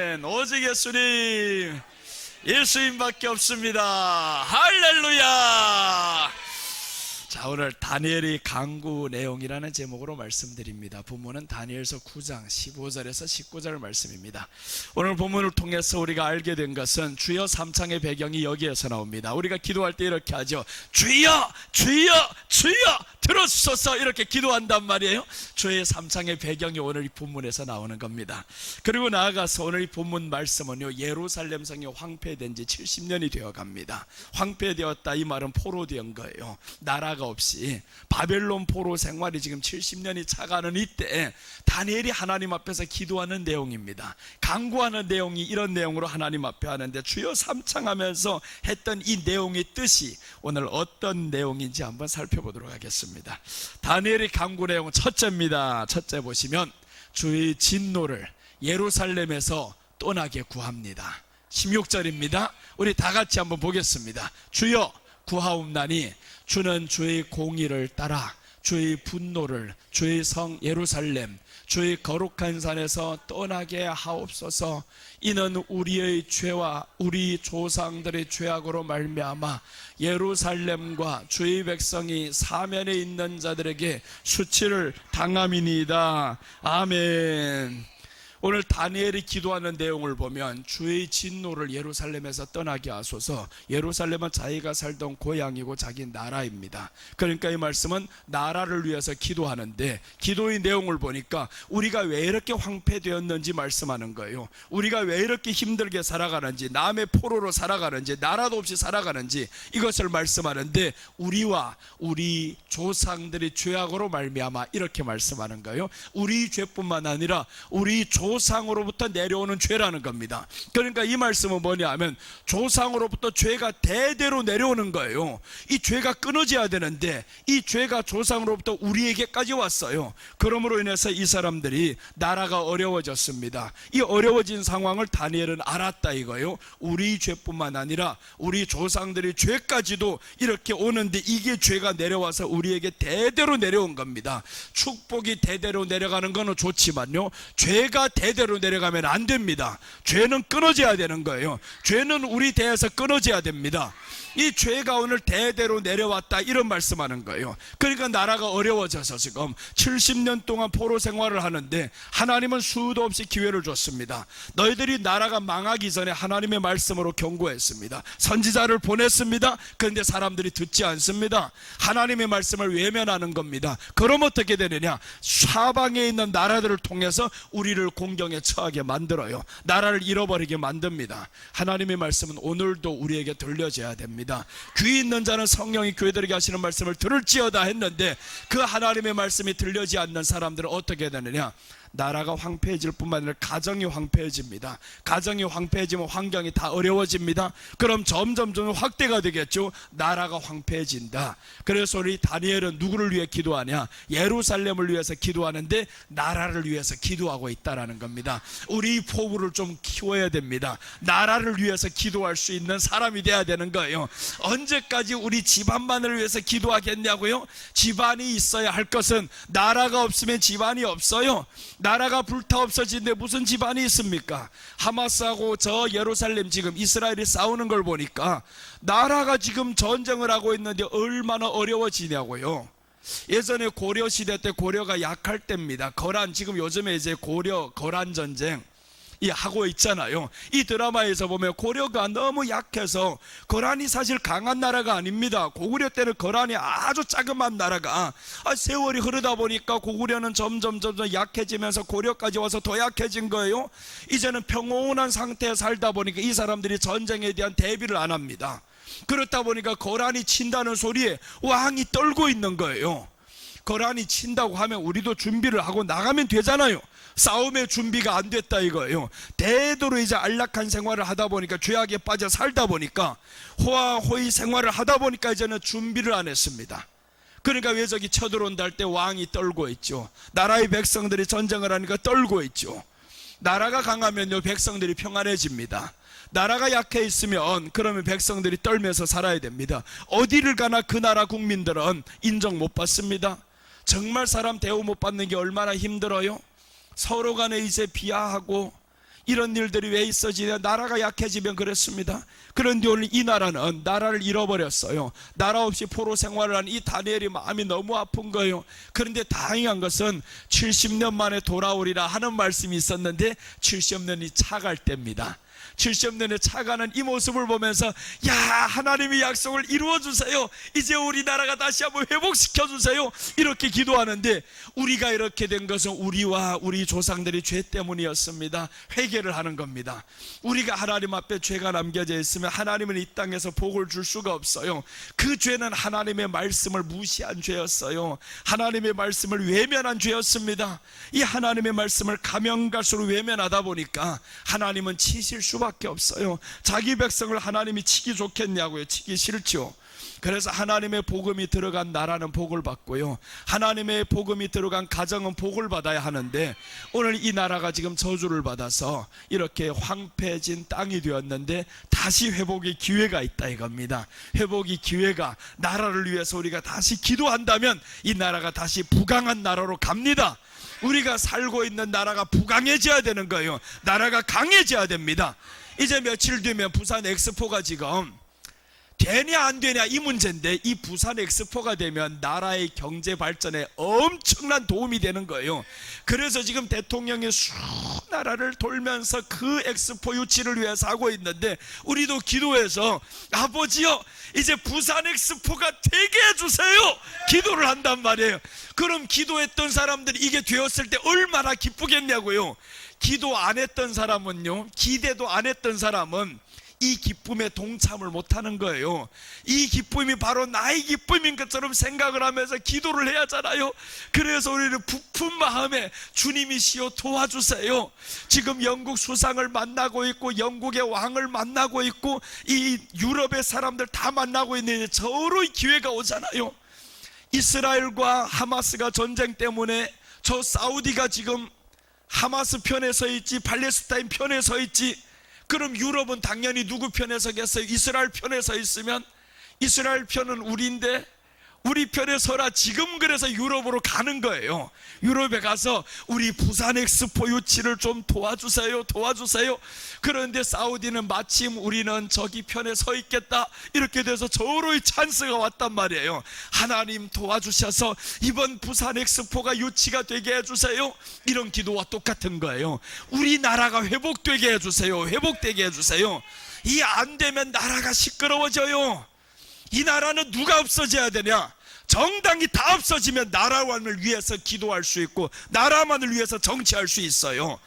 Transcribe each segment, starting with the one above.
오직 예수님, 예수님밖에 없습니다. 할렐루야. 자, 오늘 다니엘의 강구 내용이라는 제목으로 말씀드립니다. 본문은 다니엘서 9장 15절에서 19절 말씀입니다. 오늘 본문을 통해서 우리가 알게 된 것은 주여 삼창의 배경이 여기에서 나옵니다. 우리가 기도할 때 이렇게 하죠. 주여, 주여, 주여 들어주소서, 이렇게 기도한단 말이에요. 주의 삼창의 배경이 오늘 이 본문에서 나오는 겁니다. 그리고 나아가서 오늘 이 본문 말씀은요, 예루살렘 성이 황폐된 지 70년이 되어 갑니다. 황폐되었다, 이 말은 포로된 거예요. 나라가 없이 바벨론 포로 생활이 지금 70년이 차가는 이때 다니엘이 하나님 앞에서 기도하는 내용입니다. 간구하는 내용이 이런 내용으로 하나님 앞에 하는데, 주여 삼창하면서 했던 이 내용의 뜻이 오늘 어떤 내용인지 한번 살펴보도록 하겠습니다. 다니엘의 간구 내용은 첫째입니다. 첫째 보시면 주의 진노를 예루살렘에서 떠나게 구합니다. 16절입니다. 우리 다 같이 한번 보겠습니다. 주여 구하옵나니 주는 주의 공의를 따라 주의 분노를 주의 성 예루살렘 주의 거룩한 산에서 떠나게 하옵소서. 이는 우리의 죄와 우리 조상들의 죄악으로 말미암아 예루살렘과 주의 백성이 사면에 있는 자들에게 수치를 당함이니이다. 아멘. 오늘 다니엘이 기도하는 내용을 보면 주의 진노를 예루살렘에서 떠나게 하소서. 예루살렘은 자기가 살던 고향이고 자기 나라입니다. 그러니까 이 말씀은 나라를 위해서 기도하는데, 기도의 내용을 보니까 우리가 왜 이렇게 황폐되었는지 말씀하는 거예요. 우리가 왜 이렇게 힘들게 살아가는지, 남의 포로로 살아가는지, 나라도 없이 살아가는지, 이것을 말씀하는데, 우리와 우리 조상들의 죄악으로 말미암아 이렇게 말씀하는 거예요. 우리 죄뿐만 아니라 우리 조상으로부터 내려오는 죄라는 겁니다. 그러니까 이 말씀은 뭐냐 하면, 조상으로부터 죄가 대대로 내려오는 거예요. 이 죄가 끊어져야 되는데 이 죄가 조상으로부터 우리에게까지 왔어요. 그러므로 인해서 이 사람들이 나라가 어려워졌습니다. 이 어려워진 상황을 다니엘은 알았다 이거예요. 우리 죄뿐만 아니라 우리 조상들의 죄까지도 이렇게 오는데, 이게 죄가 내려와서 우리에게 대대로 내려온 겁니다. 축복이 대대로 내려가는 건 좋지만요, 죄가 대대로 내려가면 안 됩니다. 죄는 끊어져야 되는 거예요. 죄는 우리 대에서 끊어져야 됩니다. 이 죄가 오늘 대대로 내려왔다, 이런 말씀하는 거예요. 그러니까 나라가 어려워져서 지금 70년 동안 포로 생활을 하는데 하나님은 수도 없이 기회를 줬습니다. 너희들이 나라가 망하기 전에 하나님의 말씀으로 경고했습니다. 선지자를 보냈습니다. 그런데 사람들이 듣지 않습니다. 하나님의 말씀을 외면하는 겁니다. 그럼 어떻게 되느냐, 사방에 있는 나라들을 통해서 우리를 공경에 처하게 만들어요. 나라를 잃어버리게 만듭니다. 하나님의 말씀은 오늘도 우리에게 들려져야 됩니다. 귀 있는 자는 성령이 교회들에게 하시는 말씀을 들을지어다 했는데, 그 하나님의 말씀이 들려지 않는 사람들은 어떻게 되느냐, 나라가 황폐해질 뿐만 아니라 가정이 황폐해집니다. 가정이 황폐해지면 환경이 다 어려워집니다. 그럼 점점 확대가 되겠죠. 나라가 황폐해진다. 그래서 우리 다니엘은 누구를 위해 기도하냐, 예루살렘을 위해서 기도하는데 나라를 위해서 기도하고 있다는 겁니다. 우리 포부를 좀 키워야 됩니다. 나라를 위해서 기도할 수 있는 사람이 돼야 되는 거예요. 언제까지 우리 집안만을 위해서 기도하겠냐고요? 집안이 있어야 할 것은, 나라가 없으면 집안이 없어요. 나라가 불타 없어지는데 무슨 집안이 있습니까? 하마스하고 저 예루살렘 지금 이스라엘이 싸우는 걸 보니까 나라가 지금 전쟁을 하고 있는데 얼마나 어려워지냐고요. 예전에 고려 시대 때 고려가 약할 때입니다. 거란, 지금 요즘에 이제 고려 거란 전쟁 하고 있잖아요. 이 드라마에서 보면 고려가 너무 약해서, 거란이 사실 강한 나라가 아닙니다. 고구려 때는 거란이 아주 자그마한 나라가 세월이 흐르다 보니까 고구려는 점점 약해지면서 고려까지 와서 더 약해진 거예요. 이제는 평온한 상태에 살다 보니까 이 사람들이 전쟁에 대한 대비를 안 합니다. 그렇다 보니까 거란이 친다는 소리에 왕이 떨고 있는 거예요. 거란이 친다고 하면 우리도 준비를 하고 나가면 되잖아요. 싸움의 준비가 안 됐다 이거예요. 대대로 이제 안락한 생활을 하다 보니까, 죄악에 빠져 살다 보니까, 호화호의 생활을 하다 보니까 이제는 준비를 안 했습니다. 그러니까 외적이 쳐들어온다 할 때 왕이 떨고 있죠. 나라의 백성들이 전쟁을 하니까 떨고 있죠. 나라가 강하면요, 백성들이 평안해집니다. 나라가 약해 있으면 그러면 백성들이 떨면서 살아야 됩니다. 어디를 가나 그 나라 국민들은 인정 못 받습니다. 정말 사람 대우 못 받는 게 얼마나 힘들어요. 서로 간에 이제 비하하고 이런 일들이 왜 있어지냐? 나라가 약해지면 그랬습니다. 그런데 오늘 이 나라는 나라를 잃어버렸어요. 나라 없이 포로 생활을 한 이 다니엘이 마음이 너무 아픈 거예요. 그런데 다행한 것은 70년 만에 돌아오리라 하는 말씀이 있었는데 70년이 차갈 때입니다. 70년에 차가는 이 모습을 보면서 야, 하나님의 약속을 이루어주세요. 이제 우리나라가 다시 한번 회복시켜주세요. 이렇게 기도하는데, 우리가 이렇게 된 것은 우리와 우리 조상들이 죄 때문이었습니다. 회개를 하는 겁니다. 우리가 하나님 앞에 죄가 남겨져 있으면 하나님은 이 땅에서 복을 줄 수가 없어요. 그 죄는 하나님의 말씀을 무시한 죄였어요. 하나님의 말씀을 외면한 죄였습니다. 이 하나님의 말씀을 가면 갈수록 외면하다 보니까 하나님은 치실 수밖에 없어요. 자기 백성을 하나님이 치기 좋겠냐고요? 치기 싫죠. 그래서 하나님의 복음이 들어간 나라는 복을 받고요, 하나님의 복음이 들어간 가정은 복을 받아야 하는데, 오늘 이 나라가 지금 저주를 받아서 이렇게 황폐해진 땅이 되었는데 다시 회복의 기회가 있다 이겁니다. 회복의 기회가, 나라를 위해서 우리가 다시 기도한다면 이 나라가 다시 부강한 나라로 갑니다. 우리가 살고 있는 나라가 부강해져야 되는 거예요. 나라가 강해져야 됩니다. 이제 며칠 뒤면 부산 엑스포가 지금 되냐 안 되냐 이 문제인데, 이 부산 엑스포가 되면 나라의 경제 발전에 엄청난 도움이 되는 거예요. 그래서 지금 대통령이 수 나라를 돌면서 그 엑스포 유치를 위해서 하고 있는데, 우리도 기도해서 아버지요, 이제 부산 엑스포가 되게 해주세요, 기도를 한단 말이에요. 그럼 기도했던 사람들이 이게 되었을 때 얼마나 기쁘겠냐고요. 기도 안 했던 사람은요, 기대도 안 했던 사람은 이 기쁨에 동참을 못하는 거예요. 이 기쁨이 바로 나의 기쁨인 것처럼 생각을 하면서 기도를 해야 하잖아요. 그래서 우리는 부푼 마음에 주님이시여 도와주세요. 지금 영국 수상을 만나고 있고 영국의 왕을 만나고 있고 이 유럽의 사람들 다 만나고 있는데 저로의 기회가 오잖아요. 이스라엘과 하마스가 전쟁 때문에 저 사우디가 지금 하마스 편에 서 있지 팔레스타인 편에 서 있지. 그럼 유럽은 당연히 누구 편에 서겠어요? 이스라엘 편에 서 있으면 이스라엘 편은 우리인데 우리 편에 서라. 지금 그래서 유럽으로 가는 거예요. 유럽에 가서 우리 부산 엑스포 유치를 좀 도와주세요, 도와주세요. 그런데 사우디는 마침 우리는 저기 편에 서 있겠다 이렇게 돼서 저로의 찬스가 왔단 말이에요. 하나님 도와주셔서 이번 부산 엑스포가 유치가 되게 해주세요. 이런 기도와 똑같은 거예요. 우리나라가 회복되게 해주세요, 회복되게 해주세요. 이 안 되면 나라가 시끄러워져요. 이 나라는 누가 없어져야 되냐? 정당이 다 없어지면 나라만을 위해서 기도할 수 있고 나라만을 위해서 정치할 수 있어요.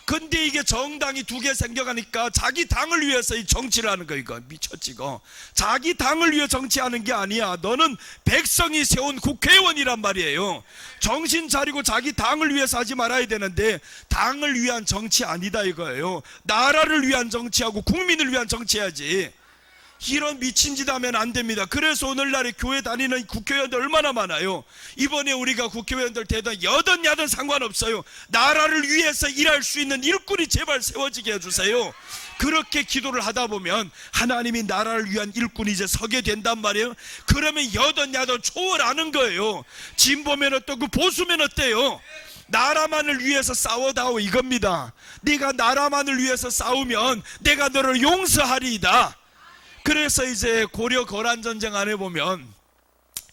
근데 이게 정당이 두 개 생겨가니까 자기 당을 위해서 이 정치를 하는 거, 이거 미쳤지 이거. 자기 당을 위해 정치하는 게 아니야. 너는 백성이 세운 국회의원이란 말이에요. 정신 차리고 자기 당을 위해서 하지 말아야 되는데 당을 위한 정치 아니다 이거예요. 나라를 위한 정치하고 국민을 위한 정치해야지. 이런 미친 짓 하면 안 됩니다. 그래서 오늘날에 교회 다니는 국회의원들 얼마나 많아요. 이번에 우리가 국회의원들 대단 여든 야든 상관없어요. 나라를 위해서 일할 수 있는 일꾼이 제발 세워지게 해주세요. 그렇게 기도를 하다 보면 하나님이 나라를 위한 일꾼이 이제 서게 된단 말이에요. 그러면 여든 야든 초월하는 거예요. 진보면 어떻고 보수면 어때요? 나라만을 위해서 싸워다오 이겁니다. 네가 나라만을 위해서 싸우면 내가 너를 용서하리이다. 그래서 이제 고려 거란전쟁 안에 보면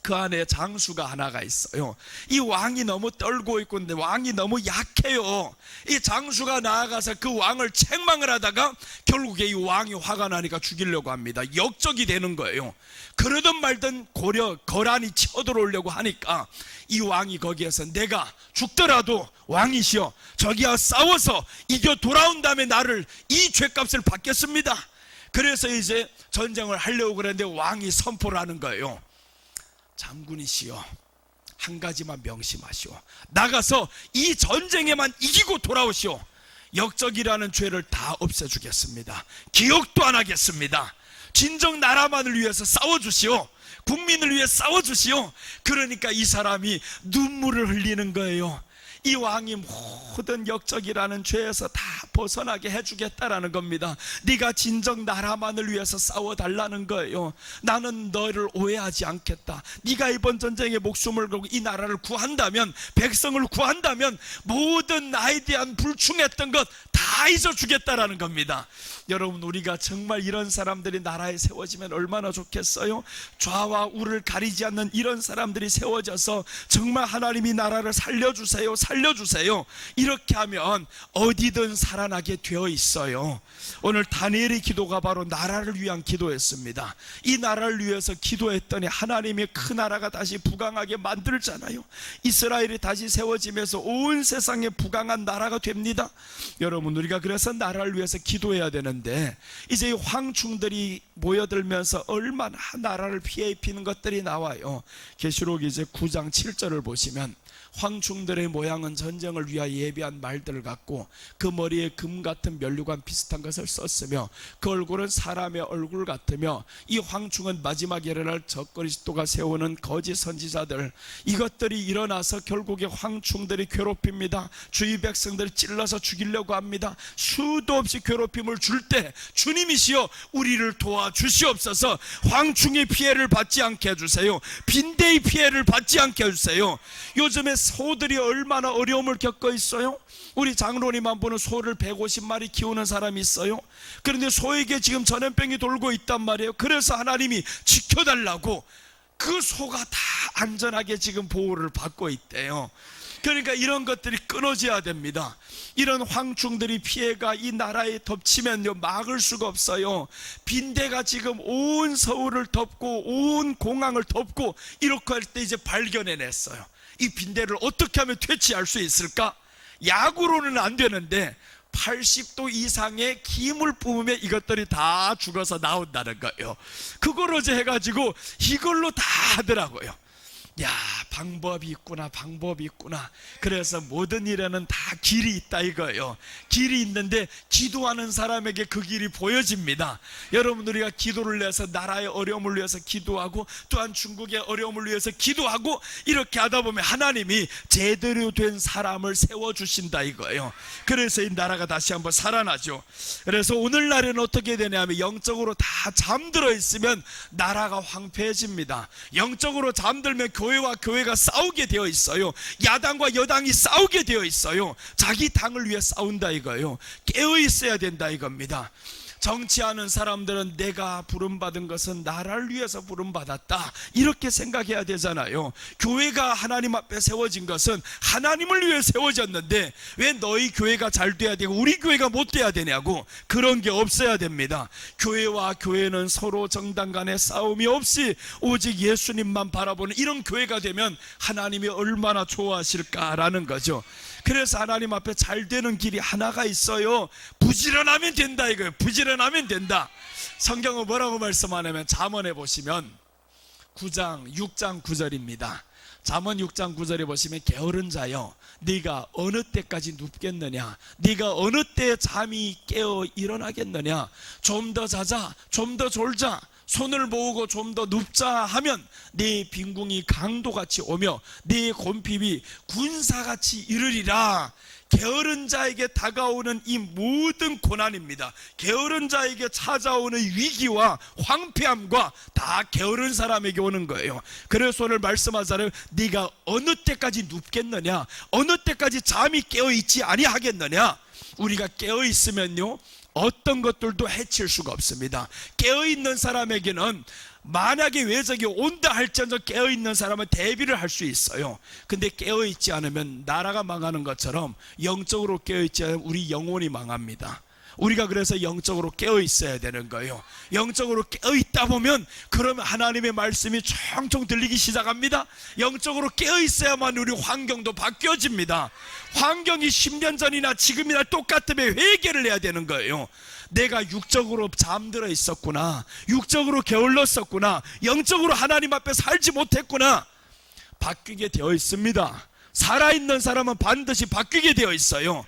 그 안에 장수가 하나가 있어요. 이 왕이 너무 떨고 있고 근데 왕이 너무 약해요. 이 장수가 나아가서 그 왕을 책망을 하다가 결국에 이 왕이 화가 나니까 죽이려고 합니다. 역적이 되는 거예요. 그러든 말든 고려 거란이 쳐들어오려고 하니까 이 왕이 거기에서 내가 죽더라도 왕이시여 저기와 싸워서 이겨 돌아온 다음에 나를 이 죄값을 받겠습니다. 그래서 이제 전쟁을 하려고 그랬는데 왕이 선포를 하는 거예요. 장군이시여 한 가지만 명심하시오. 나가서 이 전쟁에만 이기고 돌아오시오. 역적이라는 죄를 다 없애주겠습니다. 기억도 안 하겠습니다. 진정 나라만을 위해서 싸워주시오. 국민을 위해 싸워주시오. 그러니까 이 사람이 눈물을 흘리는 거예요. 이 왕이 모든 역적이라는 죄에서 다 벗어나게 해주겠다라는 겁니다. 네가 진정 나라만을 위해서 싸워달라는 거예요. 나는 너를 오해하지 않겠다. 네가 이번 전쟁에 목숨을 걸고 이 나라를 구한다면, 백성을 구한다면 모든 나에 대한 불충했던 것 다 잊어주겠다라는 겁니다. 여러분, 우리가 정말 이런 사람들이 나라에 세워지면 얼마나 좋겠어요? 좌와 우를 가리지 않는 이런 사람들이 세워져서 정말 하나님이 나라를 살려주세요, 살려주세요, 이렇게 하면 어디든 살아나게 되어 있어요. 오늘 다니엘의 기도가 바로 나라를 위한 기도였습니다. 이 나라를 위해서 기도했더니 하나님이 그 나라가 다시 부강하게 만들잖아요. 이스라엘이 다시 세워지면서 온 세상에 부강한 나라가 됩니다. 여러분, 우리가 그래서 나라를 위해서 기도해야 되는데, 이제 이 황충들이 모여들면서 얼마나 나라를 피해 입히는 것들이 나와요. 계시록 이제 9장 7절을 보시면 황충들의 모양은 전쟁을 위하여 예비한 말들 같고 그 머리에 금 같은 면류관 비슷한 것을 썼으며 그 얼굴은 사람의 얼굴 같으며 이 황충은 마지막 일어날 적그리스도가 세우는 거짓 선지자들, 이것들이 일어나서 결국에 황충들이 괴롭힙니다. 주위 백성들을 찔러서 죽이려고 합니다. 수도 없이 괴롭힘을 줄 때 주님이시여 우리를 도와주시옵소서. 황충의 피해를 받지 않게 해주세요. 빈대의 피해를 받지 않게 해주세요. 요즘에 소들이 얼마나 어려움을 겪고 있어요. 우리 장로님만 보는 소를 150마리 키우는 사람이 있어요. 그런데 소에게 지금 전염병이 돌고 있단 말이에요. 그래서 하나님이 지켜달라고 그 소가 다 안전하게 지금 보호를 받고 있대요. 그러니까 이런 것들이 끊어져야 됩니다. 이런 황충들이 피해가 이 나라에 덮치면요, 막을 수가 없어요. 빈대가 지금 온 서울을 덮고 온 공항을 덮고 이렇게 할 때 이제 발견해냈어요. 이 빈대를 어떻게 하면 퇴치할 수 있을까? 약으로는 안 되는데 80도 이상의 기물 뿜으면 이것들이 다 죽어서 나온다는 거예요. 그걸 어제 해가지고 이걸로 다 하더라고요. 야, 방법이 있구나, 방법이 있구나. 그래서 모든 일에는 다 길이 있다 이거예요. 길이 있는데 기도하는 사람에게 그 길이 보여집니다. 여러분, 우리가 기도를 내서 나라의 어려움을 위해서 기도하고 또한 중국의 어려움을 위해서 기도하고 이렇게 하다 보면 하나님이 제대로 된 사람을 세워주신다 이거예요. 그래서 이 나라가 다시 한번 살아나죠. 그래서 오늘날에는 어떻게 되냐면 영적으로 다 잠들어 있으면 나라가 황폐해집니다. 영적으로 잠들면 교회와 교회가 싸우게 되어 있어요. 야당과 여당이 싸우게 되어 있어요. 자기 당을 위해 싸운다 이거예요. 깨어 있어야 된다 이겁니다. 정치하는 사람들은 내가 부름받은 것은 나라를 위해서 부름받았다 이렇게 생각해야 되잖아요. 교회가 하나님 앞에 세워진 것은 하나님을 위해 세워졌는데 왜 너희 교회가 잘 돼야 되고 우리 교회가 못 돼야 되냐고, 그런 게 없어야 됩니다. 교회와 교회는 서로 정당 간의 싸움이 없이 오직 예수님만 바라보는 이런 교회가 되면 하나님이 얼마나 좋아하실까라는 거죠. 그래서 하나님 앞에 잘 되는 길이 하나가 있어요. 부지런하면 된다 이거예요. 부지런하면 된다. 성경은 뭐라고 말씀하냐면 잠언에 보시면 6장 9절입니다. 잠언 6장 9절에 보시면 게으른 자여 네가 어느 때까지 눕겠느냐, 네가 어느 때 잠이 깨어 일어나겠느냐. 좀 더 자자, 좀 더 졸자, 손을 모으고 좀 더 눕자 하면 네 빈궁이 강도같이 오며 네 곰핍이 군사같이 이르리라. 게으른 자에게 다가오는 이 모든 고난입니다. 게으른 자에게 찾아오는 위기와 황폐함과 다 게으른 사람에게 오는 거예요. 그래서 오늘 말씀하잖아요. 네가 어느 때까지 눕겠느냐, 어느 때까지 잠이 깨어있지 아니하겠느냐. 우리가 깨어있으면요 어떤 것들도 해칠 수가 없습니다. 깨어있는 사람에게는 만약에 외적이 온다 할지언정 깨어있는 사람은 대비를 할 수 있어요. 근데 깨어있지 않으면 나라가 망하는 것처럼 영적으로 깨어있지 않으면 우리 영혼이 망합니다. 우리가 그래서 영적으로 깨어있어야 되는 거예요. 영적으로 깨어있다 보면 그러면 하나님의 말씀이 총총 들리기 시작합니다. 영적으로 깨어있어야만 우리 환경도 바뀌어집니다. 환경이 10년 전이나 지금이나 똑같으면 회개를 해야 되는 거예요. 내가 육적으로 잠들어 있었구나, 육적으로 게을렀었구나, 영적으로 하나님 앞에 살지 못했구나. 바뀌게 되어 있습니다. 살아있는 사람은 반드시 바뀌게 되어 있어요.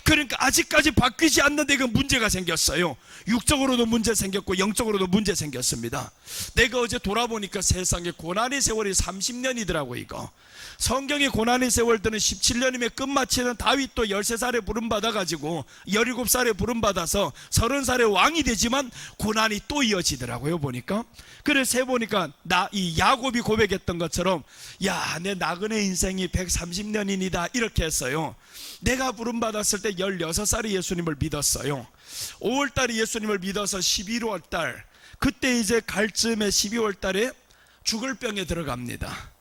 그러니까 아직까지 바뀌지 않는데 그 문제가 생겼어요. 육적으로도 문제 생겼고 영적으로도 문제 생겼습니다. 내가 어제 돌아보니까 세상에 고난의 세월이 30년이더라고. 이거 성경의 고난의 세월 때는 17년이면 끝마치는 다윗도 13살에 부름받아가지고 17살에 부름받아서 30살에 왕이 되지만 고난이 또 이어지더라고요. 보니까 그래서 해보니까 이 야곱이 고백했던 것처럼 야, 내 나그네 인생이 130년이니다 이렇게 했어요. 내가 부름받았을 때 16살에 예수님을 믿었어요. 5월달에 예수님을 믿어서 11월달 그때 이제 갈 즈음에 12월달에 죽을 병에 들어갑니다.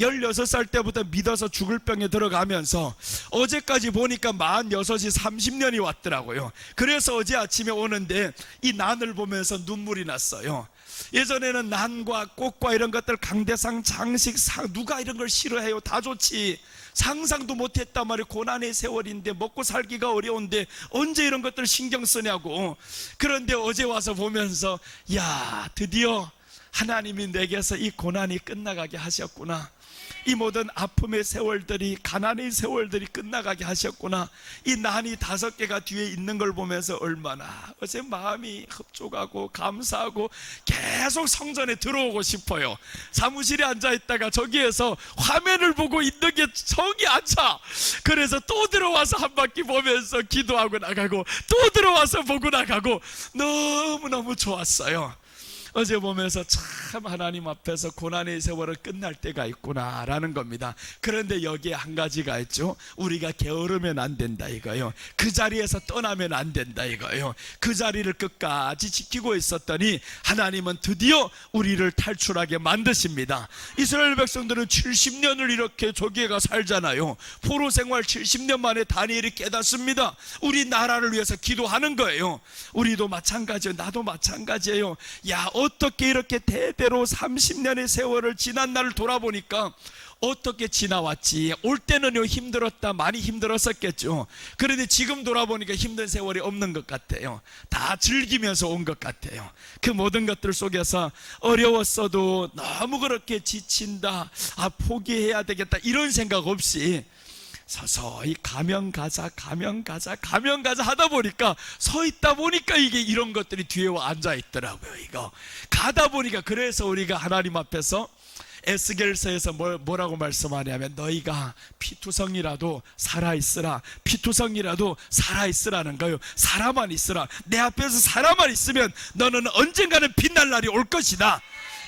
16살 때부터 믿어서 죽을 병에 들어가면서 어제까지 보니까 46이 30년이 왔더라고요. 그래서 어제 아침에 오는데 이 난을 보면서 눈물이 났어요. 예전에는 난과 꽃과 이런 것들 강대상 장식 누가 이런 걸 싫어해요. 다 좋지. 상상도 못했단 말이에요. 고난의 세월인데 먹고 살기가 어려운데 언제 이런 것들 신경 쓰냐고. 그런데 어제 와서 보면서 야, 드디어 하나님이 내게서 이 고난이 끝나가게 하셨구나. 이 모든 아픔의 세월들이 가난의 세월들이 끝나가게 하셨구나. 이 난이 5개가 뒤에 있는 걸 보면서 얼마나 어제 마음이 흡족하고 감사하고 계속 성전에 들어오고 싶어요. 사무실에 앉아있다가 저기에서 화면을 보고 있는 게 정이 안 차. 그래서 또 들어와서 한 바퀴 보면서 기도하고 나가고 또 들어와서 보고 나가고 너무너무 좋았어요. 어제 보면서 참 하나님 앞에서 고난의 세월을 끝날 때가 있구나 라는 겁니다. 그런데 여기에 한 가지가 있죠. 우리가 게으르면 안 된다 이거예요. 그 자리에서 떠나면 안 된다 이거예요. 그 자리를 끝까지 지키고 있었더니 하나님은 드디어 우리를 탈출하게 만드십니다. 이스라엘 백성들은 70년을 이렇게 저기에가 살잖아요. 포로 생활 70년 만에 다니엘이 깨닫습니다. 우리 나라를 위해서 기도하는 거예요. 우리도 마찬가지예요. 나도 마찬가지예요. 야, 어떻게 이렇게 대대로 30년의 세월을 지난 날을 돌아보니까 어떻게 지나왔지. 올 때는요 힘들었다, 많이 힘들었었겠죠. 그런데 지금 돌아보니까 힘든 세월이 없는 것 같아요. 다 즐기면서 온 것 같아요. 그 모든 것들 속에서 어려웠어도 너무 그렇게 지친다, 포기해야 되겠다 이런 생각 없이 서서히 가면 가자 하다 보니까 서 있다 보니까 이게 이런 것들이 뒤에 와 앉아 있더라고요. 이거 가다 보니까 그래서 우리가 하나님 앞에서 에스겔서에서 뭐라고 말씀하냐면 너희가 피투성이라도 살아있으라. 피투성이라도 살아있으라는 거예요. 살아만 있으라. 내 앞에서 살아만 있으면 너는 언젠가는 빛날 날이 올 것이다.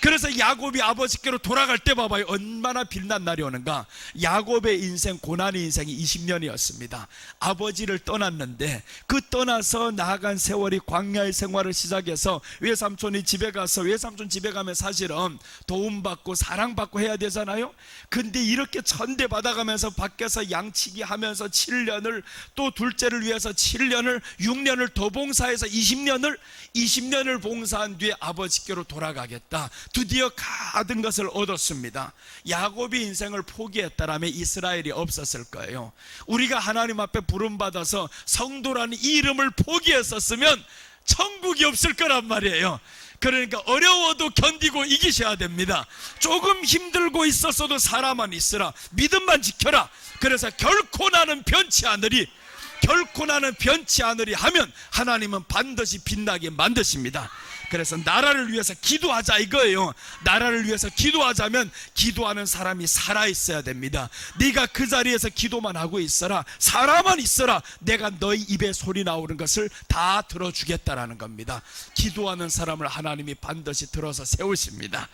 그래서 야곱이 아버지께로 돌아갈 때 봐봐요. 얼마나 빛난 날이 오는가. 야곱의 인생, 고난의 인생이 20년이었습니다. 아버지를 떠났는데 그 떠나서 나아간 세월이 광야의 생활을 시작해서 외삼촌이 집에 가서, 외삼촌 집에 가면 사실은 도움받고 사랑받고 해야 되잖아요. 근데 이렇게 천대받아가면서 밖에서 양치기 하면서 7년을, 또 둘째를 위해서 7년을, 6년을 더 봉사해서 20년을 봉사한 뒤에 아버지께로 돌아가겠다. 드디어 가든 것을 얻었습니다. 야곱이 인생을 포기했다라면 이스라엘이 없었을 거예요. 우리가 하나님 앞에 부름받아서 성도라는 이 이름을 포기했었으면 천국이 없을 거란 말이에요. 그러니까 어려워도 견디고 이기셔야 됩니다. 조금 힘들고 있었어도 살아만 있으라. 믿음만 지켜라. 그래서 결코 나는 변치 않으리 하면 하나님은 반드시 빛나게 만드십니다. 그래서 나라를 위해서 기도하자 이거예요. 나라를 위해서 기도하자면 기도하는 사람이 살아있어야 됩니다. 네가 그 자리에서 기도만 하고 있어라, 살아만 있어라, 내가 너희 입에 소리 나오는 것을 다 들어주겠다라는 겁니다. 기도하는 사람을 하나님이 반드시 들어서 세우십니다.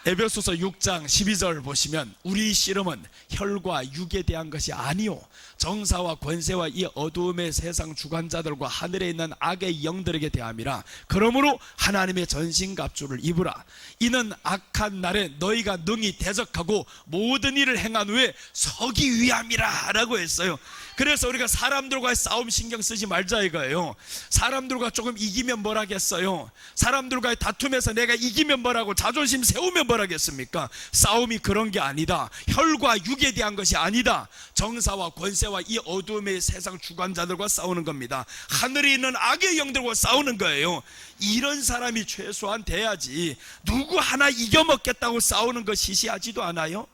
에베소서 6장 12절 보시면 우리 씨름은 혈과 육에 대한 것이 아니요 정사와 권세와 이 어두움의 세상 주관자들과 하늘에 있는 악의 영들에게 대함이라. 그러므로 하나님의 전신갑주를 입으라. 이는 악한 날에 너희가 능히 대적하고 모든 일을 행한 후에 서기 위함이라 라고 했어요. 그래서 우리가 사람들과의 싸움 신경 쓰지 말자 이거예요. 사람들과 조금 이기면 뭘 하겠어요? 사람들과의 다툼에서 내가 이기면 뭐라고 자존심 세우면 뭘 하겠습니까? 싸움이 그런 게 아니다. 혈과 육에 대한 것이 아니다. 정사와 권세와 이 어두움의 세상 주관자들과 싸우는 겁니다. 하늘에 있는 악의 영들과 싸우는 거예요. 이런 사람이 최소한 돼야지 누구 하나 이겨먹겠다고 싸우는 거 시시하지도 않아요?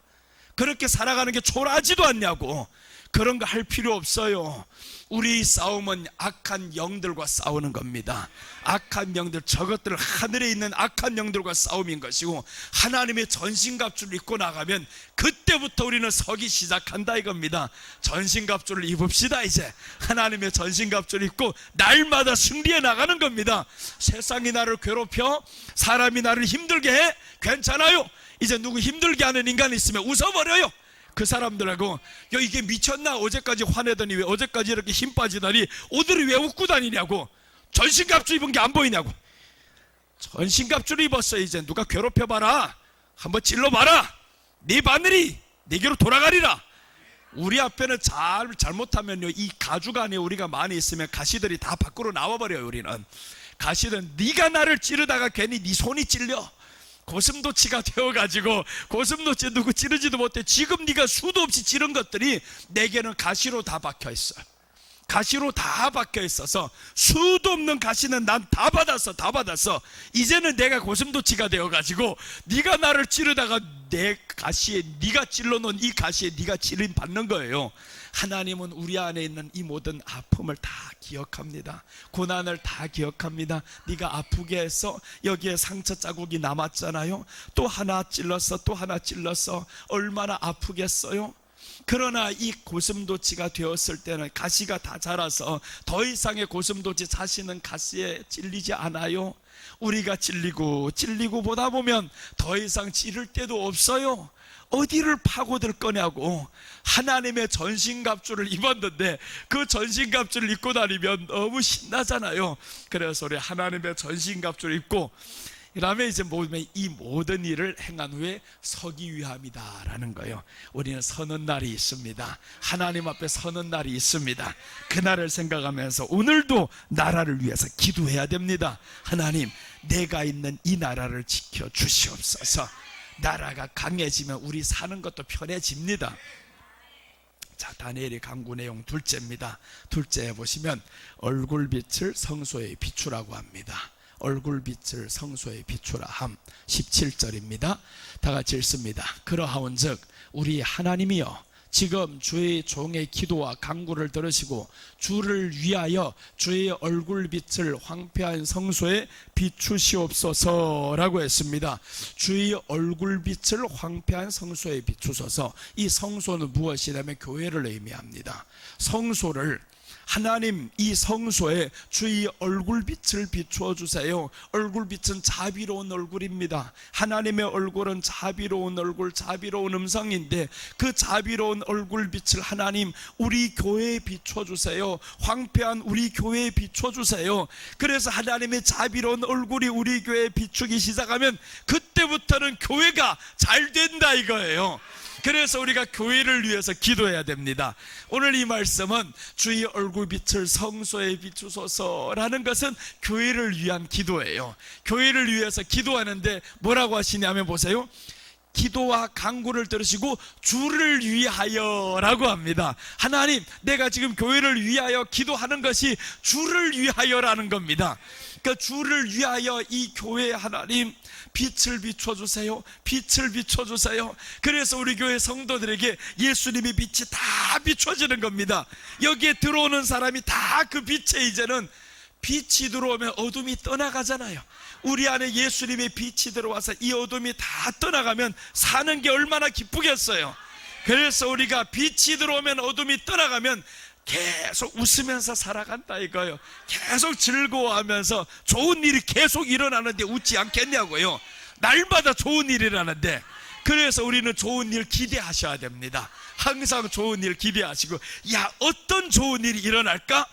그렇게 살아가는 게 초라하지도 않냐고. 그런 거 할 필요 없어요. 우리 싸움은 악한 영들과 싸우는 겁니다. 악한 영들, 저것들 하늘에 있는 악한 영들과 싸움인 것이고, 하나님의 전신갑주를 입고 나가면 그때부터 우리는 서기 시작한다 이겁니다. 전신갑주를 입읍시다. 이제 하나님의 전신갑주를 입고 날마다 승리해 나가는 겁니다. 세상이 나를 괴롭혀, 사람이 나를 힘들게 해, 괜찮아요. 이제 누구 힘들게 하는 인간이 있으면 웃어버려요. 그 사람들하고, 야 이게 미쳤나, 어제까지 화내더니 왜 어제까지 이렇게 힘 빠지더니 오늘은 왜 웃고 다니냐고. 전신갑주 입은 게 안 보이냐고. 전신갑주를 입었어. 이제 누가 괴롭혀봐라, 한번 찔러봐라, 네 바늘이 네게로 돌아가리라. 우리 앞에는 잘못하면요, 이 가죽 안에 우리가 많이 있으면 가시들이 다 밖으로 나와버려요. 우리는 가시는, 네가 나를 찌르다가 괜히 네 손이 찔려 고슴도치가 되어가지고, 고슴도치 누구 찌르지도 못해. 지금 네가 수도 없이 찌른 것들이 내게는 가시로 다 박혀있어. 가시로 다 박혀있어서 수도 없는 가시는 난 다 받았어. 이제는 내가 고슴도치가 되어가지고 네가 나를 찌르다가 내 가시에, 네가 찔러놓은 이 가시에 네가 찔림 받는 거예요. 하나님은 우리 안에 있는 이 모든 아픔을 다 기억합니다. 고난을 다 기억합니다. 네가 아프게 해서 여기에 상처 자국이 남았잖아요. 또 하나 찔렀어, 또 하나 찔렀어. 얼마나 아프겠어요. 그러나 이 고슴도치가 되었을 때는 가시가 다 자라서 더 이상의 고슴도치 자신은 가시에 찔리지 않아요. 우리가 찔리고 보다 보면 더 이상 찌를 데도 없어요. 어디를 파고들 거냐고. 하나님의 전신갑주를 입었는데 그 전신갑주를 입고 다니면 너무 신나잖아요. 그래서 우리 하나님의 전신갑주를 입고 그 다음에 이제 이 모든 일을 행한 후에 서기 위함이다라는 거예요. 우리는 서는 날이 있습니다. 하나님 앞에 서는 날이 있습니다. 그날을 생각하면서 오늘도 나라를 위해서 기도해야 됩니다. 하나님, 내가 있는 이 나라를 지켜 주시옵소서. 나라가 강해지면 우리 사는 것도 편해집니다. 자, 다니엘의 강구 내용 둘째입니다. 둘째에 보시면 얼굴빛을 성소에 비추라고 합니다. 얼굴빛을 성소에 비추라 함. 17절입니다. 다 같이 읽습니다. 그러하온즉 우리 하나님이여, 지금 주의 종의 기도와 간구를 들으시고 주를 위하여 주의 얼굴빛을 황폐한 성소에 비추시옵소서라고 했습니다. 주의 얼굴빛을 황폐한 성소에 비추소서. 이 성소는 무엇이냐면 교회를 의미합니다. 성소를, 하나님 이 성소에 주의 얼굴빛을 비추어 주세요. 얼굴빛은 자비로운 얼굴입니다. 하나님의 얼굴은 자비로운 얼굴, 자비로운 음성인데 그 자비로운 얼굴빛을 하나님 우리 교회에 비추어 주세요. 황폐한 우리 교회에 비추어 주세요. 그래서 하나님의 자비로운 얼굴이 우리 교회에 비추기 시작하면 그때부터는 교회가 잘 된다 이거예요. 그래서 우리가 교회를 위해서 기도해야 됩니다. 오늘 이 말씀은 주의 얼굴빛을 성소에 비추소서라는 것은 교회를 위한 기도예요. 교회를 위해서 기도하는데 뭐라고 하시냐면 보세요. 기도와 간구를 들으시고 주를 위하여라고 합니다. 하나님, 내가 지금 교회를 위하여 기도하는 것이 주를 위하여라는 겁니다. 그러니까 주를 위하여 이 교회 하나님 빛을 비춰주세요. 빛을 비춰주세요. 그래서 우리 교회 성도들에게 예수님의 빛이 다 비춰지는 겁니다. 여기에 들어오는 사람이 다 그 빛에, 이제는 빛이 들어오면 어둠이 떠나가잖아요. 우리 안에 예수님의 빛이 들어와서 이 어둠이 다 떠나가면 사는 게 얼마나 기쁘겠어요. 그래서 우리가 빛이 들어오면 어둠이 떠나가면 계속 웃으면서 살아간다 이거예요. 계속 즐거워하면서 좋은 일이 계속 일어나는데 웃지 않겠냐고요. 날마다 좋은 일이 일어나는데. 그래서 우리는 좋은 일 기대하셔야 됩니다. 항상 좋은 일 기대하시고, 야, 어떤 좋은 일이 일어날까?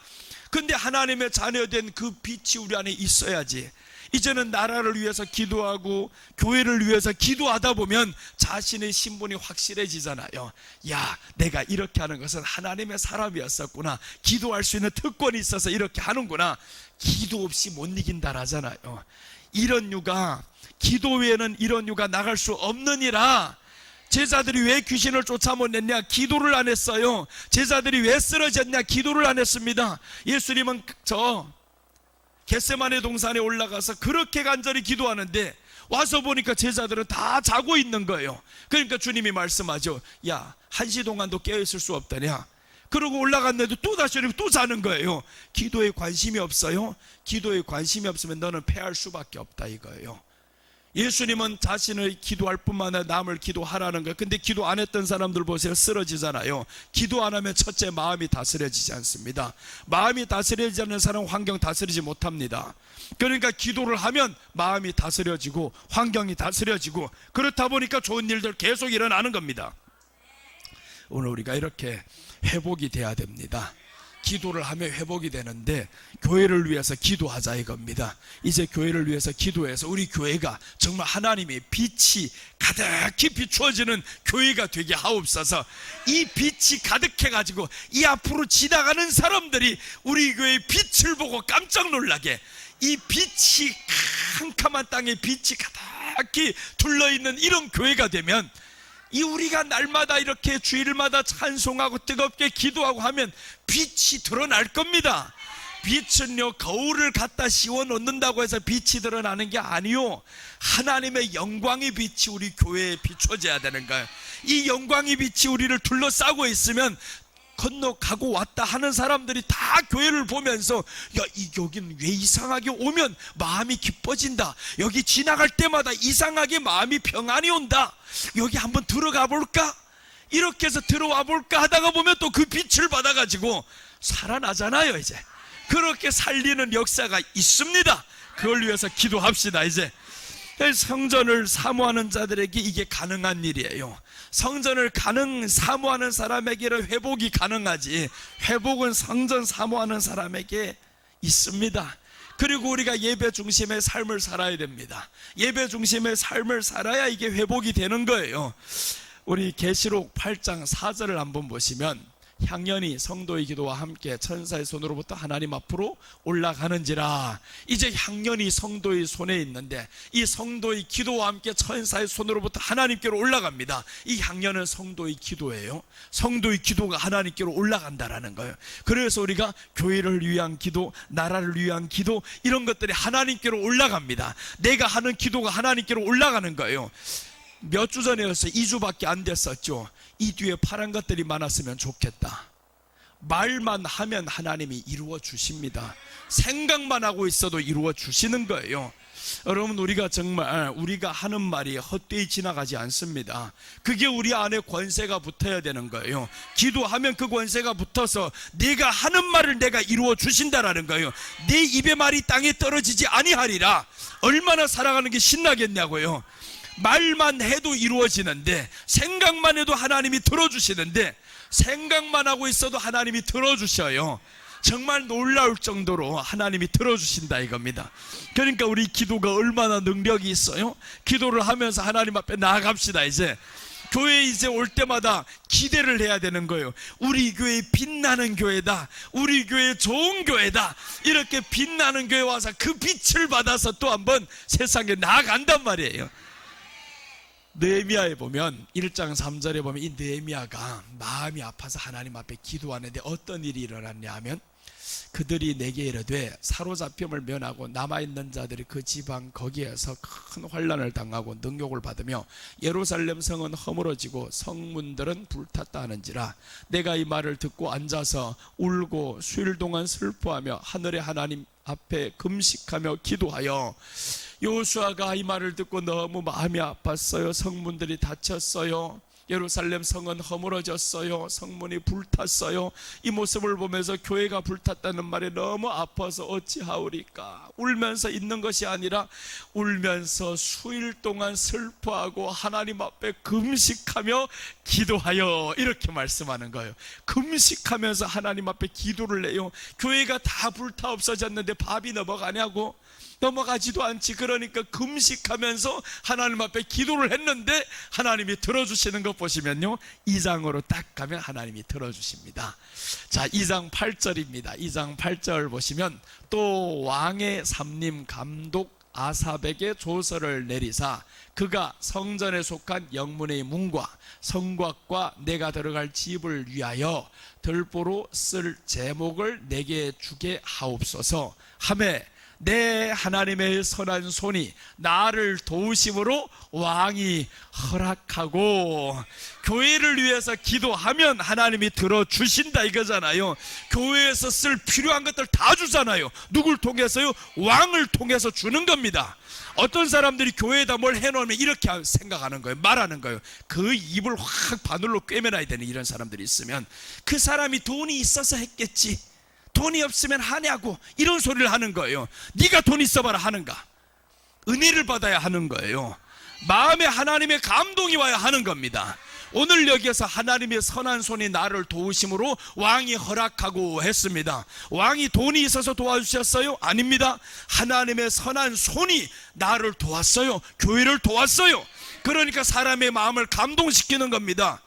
근데 하나님의 자녀된 그 빛이 우리 안에 있어야지. 이제는 나라를 위해서 기도하고 교회를 위해서 기도하다 보면 자신의 신분이 확실해지잖아요. 야, 내가 이렇게 하는 것은 하나님의 사람이었었구나. 기도할 수 있는 특권이 있어서 이렇게 하는구나. 기도 없이 못 이긴다라잖아요. 이런 유가, 기도 외에는 이런 유가 나갈 수 없느니라. 제자들이 왜 귀신을 쫓아 못 냈냐? 기도를 안 했어요. 제자들이 왜 쓰러졌냐? 기도를 안 했습니다. 예수님은 겟세마네 동산에 올라가서 그렇게 간절히 기도하는데 와서 보니까 제자들은 다 자고 있는 거예요. 그러니까 주님이 말씀하죠. 야, 1시 동안도 깨어있을 수 없다냐? 그러고 올라갔는데 또 다시 또 자는 거예요. 기도에 관심이 없어요? 기도에 관심이 없으면 너는 패할 수밖에 없다 이거예요. 예수님은 자신을 기도할 뿐만 아니라 남을 기도하라는 거예요. 근데 기도 안 했던 사람들 보세요. 쓰러지잖아요. 기도 안 하면 첫째 마음이 다스려지지 않습니다. 마음이 다스려지지 않는 사람은 환경 다스리지 못합니다. 그러니까 기도를 하면 마음이 다스려지고 환경이 다스려지고 그렇다 보니까 좋은 일들 계속 일어나는 겁니다. 오늘 우리가 이렇게 회복이 돼야 됩니다. 기도를 하면 회복이 되는데 교회를 위해서 기도하자 이겁니다. 이제 교회를 위해서 기도해서 우리 교회가 정말 하나님의 빛이 가득히 비추어지는 교회가 되게 하옵소서. 이 빛이 가득해가지고 이 앞으로 지나가는 사람들이 우리 교회의 빛을 보고 깜짝 놀라게, 이 빛이 캄캄한 땅에 빛이 가득히 둘러있는 이런 교회가 되면 이 우리가 날마다 이렇게 주일마다 찬송하고 뜨겁게 기도하고 하면 빛이 드러날 겁니다. 빛은요 거울을 갖다 씌워 놓는다고 해서 빛이 드러나는 게 아니요, 하나님의 영광의 빛이 우리 교회에 비춰져야 되는 거예요. 이 영광의 빛이 우리를 둘러싸고 있으면 건너가고 왔다 하는 사람들이 다 교회를 보면서 여긴 왜 이상하게 오면 마음이 기뻐진다, 여기 지나갈 때마다 이상하게 마음이 평안이 온다, 여기 한번 들어가 볼까, 이렇게 해서 들어와 볼까 하다가 보면 또 그 빛을 받아가지고 살아나잖아요. 이제 그렇게 살리는 역사가 있습니다. 그걸 위해서 기도합시다. 이제 성전을 사모하는 자들에게 이게 가능한 일이에요. 성전을 사모하는 사람에게는 회복이 가능하지, 회복은 성전 사모하는 사람에게 있습니다. 그리고 우리가 예배 중심의 삶을 살아야 됩니다. 예배 중심의 삶을 살아야 이게 회복이 되는 거예요. 우리 계시록 8장 4절을 한번 보시면, 향연이 성도의 기도와 함께 천사의 손으로부터 하나님 앞으로 올라가는지라. 이제 향연이 성도의 손에 있는데 이 성도의 기도와 함께 천사의 손으로부터 하나님께로 올라갑니다. 이 향연은 성도의 기도예요. 성도의 기도가 하나님께로 올라간다라는 거예요. 그래서 우리가 교회를 위한 기도, 나라를 위한 기도, 이런 것들이 하나님께로 올라갑니다. 내가 하는 기도가 하나님께로 올라가는 거예요. 몇 주 전이었어요. 2주밖에 안 됐었죠. 이 뒤에 파란 것들이 많았으면 좋겠다. 말만 하면 하나님이 이루어 주십니다. 생각만 하고 있어도 이루어 주시는 거예요. 여러분, 우리가 정말 우리가 하는 말이 헛되이 지나가지 않습니다. 그게 우리 안에 권세가 붙어야 되는 거예요. 기도하면 그 권세가 붙어서 내가 하는 말을 내가 이루어 주신다라는 거예요. 내 입의 말이 땅에 떨어지지 아니하리라. 얼마나 살아가는 게 신나겠냐고요. 말만 해도 이루어지는데, 생각만 해도 하나님이 들어주시는데, 생각만 하고 있어도 하나님이 들어주셔요. 정말 놀라울 정도로 하나님이 들어주신다 이겁니다. 그러니까 우리 기도가 얼마나 능력이 있어요. 기도를 하면서 하나님 앞에 나아갑시다. 이제 교회에 이제 올 때마다 기대를 해야 되는 거예요. 우리 교회 빛나는 교회다, 우리 교회 좋은 교회다, 이렇게 빛나는 교회 와서 그 빛을 받아서 또 한번 세상에 나아간단 말이에요. 느헤미야에 보면 1장 3절에 보면 이 느헤미야가 마음이 아파서 하나님 앞에 기도하는데 어떤 일이 일어났냐 하면, 그들이 내게 이르되 사로잡힘을 면하고 남아있는 자들이 그 지방 거기에서 큰 환난을 당하고 능욕을 받으며 예루살렘 성은 허물어지고 성문들은 불탔다 하는지라. 내가 이 말을 듣고 앉아서 울고 수일 동안 슬퍼하며 하늘의 하나님 앞에 금식하며 기도하여, 여호수아가 이 말을 듣고 너무 마음이 아팠어요. 성문들이 닫혔어요. 예루살렘 성은 허물어졌어요. 성문이 불탔어요. 이 모습을 보면서 교회가 불탔다는 말에 너무 아파서 어찌하오리까. 울면서 있는 것이 아니라 울면서 수일 동안 슬퍼하고 하나님 앞에 금식하며 기도하여, 이렇게 말씀하는 거예요. 금식하면서 하나님 앞에 기도를 해요. 교회가 다 불타 없어졌는데 밥이 넘어가냐고? 넘어가지도 않지. 그러니까 금식하면서 하나님 앞에 기도를 했는데 하나님이 들어주시는 것 보시면요, 2장으로 딱 가면 하나님이 들어주십니다. 자, 2장 8절입니다. 2장 8절 보시면, 또 왕의 삼림 감독 아삽에게 조서를 내리사 그가 성전에 속한 영문의 문과 성곽과 내가 들어갈 집을 위하여 들보로 쓸 제목을 내게 주게 하옵소서 하매, 내 하나님의 선한 손이 나를 도우심으로 왕이 허락하고, 교회를 위해서 기도하면 하나님이 들어주신다 이거잖아요. 교회에서 쓸 필요한 것들 다 주잖아요. 누굴 통해서요? 왕을 통해서 주는 겁니다. 어떤 사람들이 교회에다 뭘 해놓으면 이렇게 생각하는 거예요. 말하는 거예요. 그 입을 확 바늘로 꿰매놔야 되는 이런 사람들이 있으면, 그 사람이 돈이 있어서 했겠지, 돈이 없으면 하냐고, 이런 소리를 하는 거예요. 네가 돈 있어봐라 하는가? 은혜를 받아야 하는 거예요. 마음에 하나님의 감동이 와야 하는 겁니다. 오늘 여기에서 하나님의 선한 손이 나를 도우심으로 왕이 허락하고 했습니다. 왕이 돈이 있어서 도와주셨어요? 아닙니다. 하나님의 선한 손이 나를 도왔어요. 교회를 도왔어요. 그러니까 사람의 마음을 감동시키는 겁니다.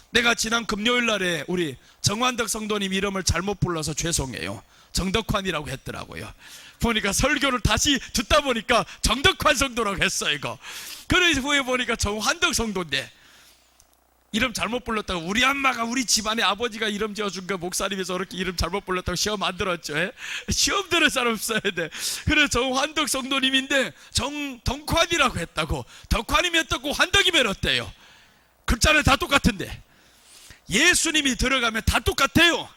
내가 지난 금요일 날에 우리 정환덕 성도님 이름을 잘못 불러서 죄송해요. 정덕환이라고 했더라고요. 보니까 설교를 다시 듣다 보니까 정덕환 성도라고 했어 이거. 그래서 후에 보니까 정환덕 성도인데 이름 잘못 불렀다고, 우리 엄마가 우리 집안에 아버지가 이름 지어준 거 목사님이 저렇게 이름 잘못 불렀다고 시험 안 들었죠. 시험 들을 사람 없어야 돼. 그래서 정환덕 성도님인데 정덕환이라고 했다고. 덕환이면 어떻고 환덕이면 어때요? 글자는 다 똑같은데 예수님이 들어가면 다 똑같아요.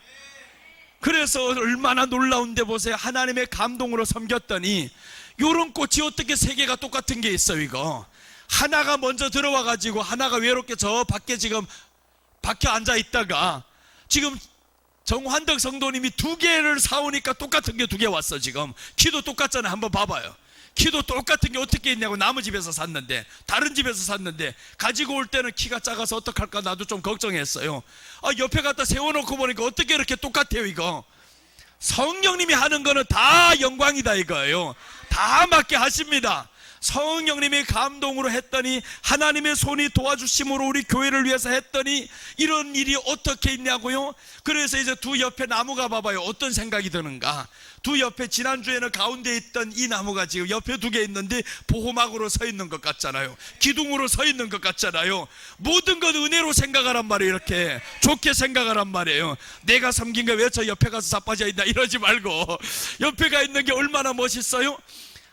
그래서 얼마나 놀라운데 보세요. 하나님의 감동으로 섬겼더니 요런 꽃이 어떻게 세 개가 똑같은 게 있어요. 이거 하나가 먼저 들어와 가지고 하나가 외롭게 저 밖에 지금 밖에 앉아 있다가 지금 정환덕 성도님이 두 개를 사오니까 똑같은 게 두 개 왔어. 지금 키도 똑같잖아요. 한번 봐봐요. 키도 똑같은 게 어떻게 있냐고. 남의 집에서 샀는데, 다른 집에서 샀는데 가지고 올 때는 키가 작아서 어떡할까 나도 좀 걱정했어요. 옆에 갖다 세워놓고 보니까 어떻게 이렇게 똑같아요. 이거 성령님이 하는 거는 다 영광이다 이거예요. 다 맞게 하십니다. 성령님의 감동으로 했더니, 하나님의 손이 도와주심으로 우리 교회를 위해서 했더니 이런 일이 어떻게 있냐고요. 그래서 이제 두 옆에 나무가 봐봐요. 어떤 생각이 드는가. 두 옆에 지난주에는 가운데 있던 이 나무가 지금 옆에 두 개 있는데 보호막으로 서 있는 것 같잖아요. 기둥으로 서 있는 것 같잖아요. 모든 것 은혜로 생각하란 말이에요. 이렇게 좋게 생각하란 말이에요. 내가 섬긴 거 왜 저 옆에 가서 자빠져 있나 이러지 말고, 옆에가 있는 게 얼마나 멋있어요.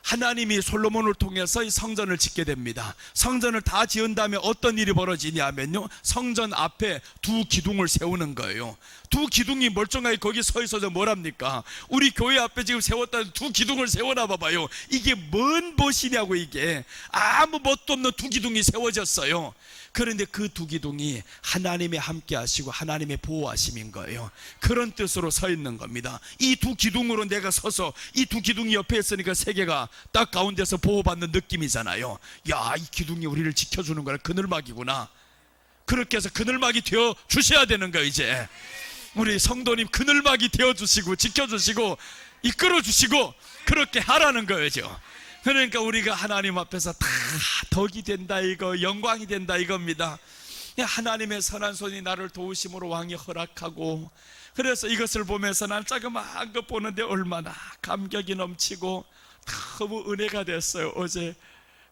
하나님이 솔로몬을 통해서 이 성전을 짓게 됩니다. 성전을 다 지은 다음에 어떤 일이 벌어지냐면요, 성전 앞에 두 기둥을 세우는 거예요. 두 기둥이 멀쩡하게 거기 서 있어서 뭐랍니까? 우리 교회 앞에 지금 세웠다는 두 기둥을 세워놔 봐봐요. 이게 뭔 멋이냐고. 이게 아무 멋도 없는 두 기둥이 세워졌어요. 그런데 그 두 기둥이 하나님이 함께 하시고 하나님의 보호하심인 거예요. 그런 뜻으로 서 있는 겁니다. 이 두 기둥으로 내가 서서 이 두 기둥이 옆에 있으니까 세 개가 딱 가운데서 보호받는 느낌이잖아요. 야, 이 기둥이 우리를 지켜주는 거는 그늘막이구나. 그렇게 해서 그늘막이 되어 주셔야 되는 거예요. 이제 우리 성도님 그늘막이 되어 주시고 지켜주시고 이끌어 주시고 그렇게 하라는 거죠. 그러니까 우리가 하나님 앞에서 다 덕이 된다 이거, 영광이 된다 이겁니다. 하나님의 선한 손이 나를 도우심으로 왕이 허락하고, 그래서 이것을 보면서 난 자그마한 것 보는데 얼마나 감격이 넘치고 너무 은혜가 됐어요. 어제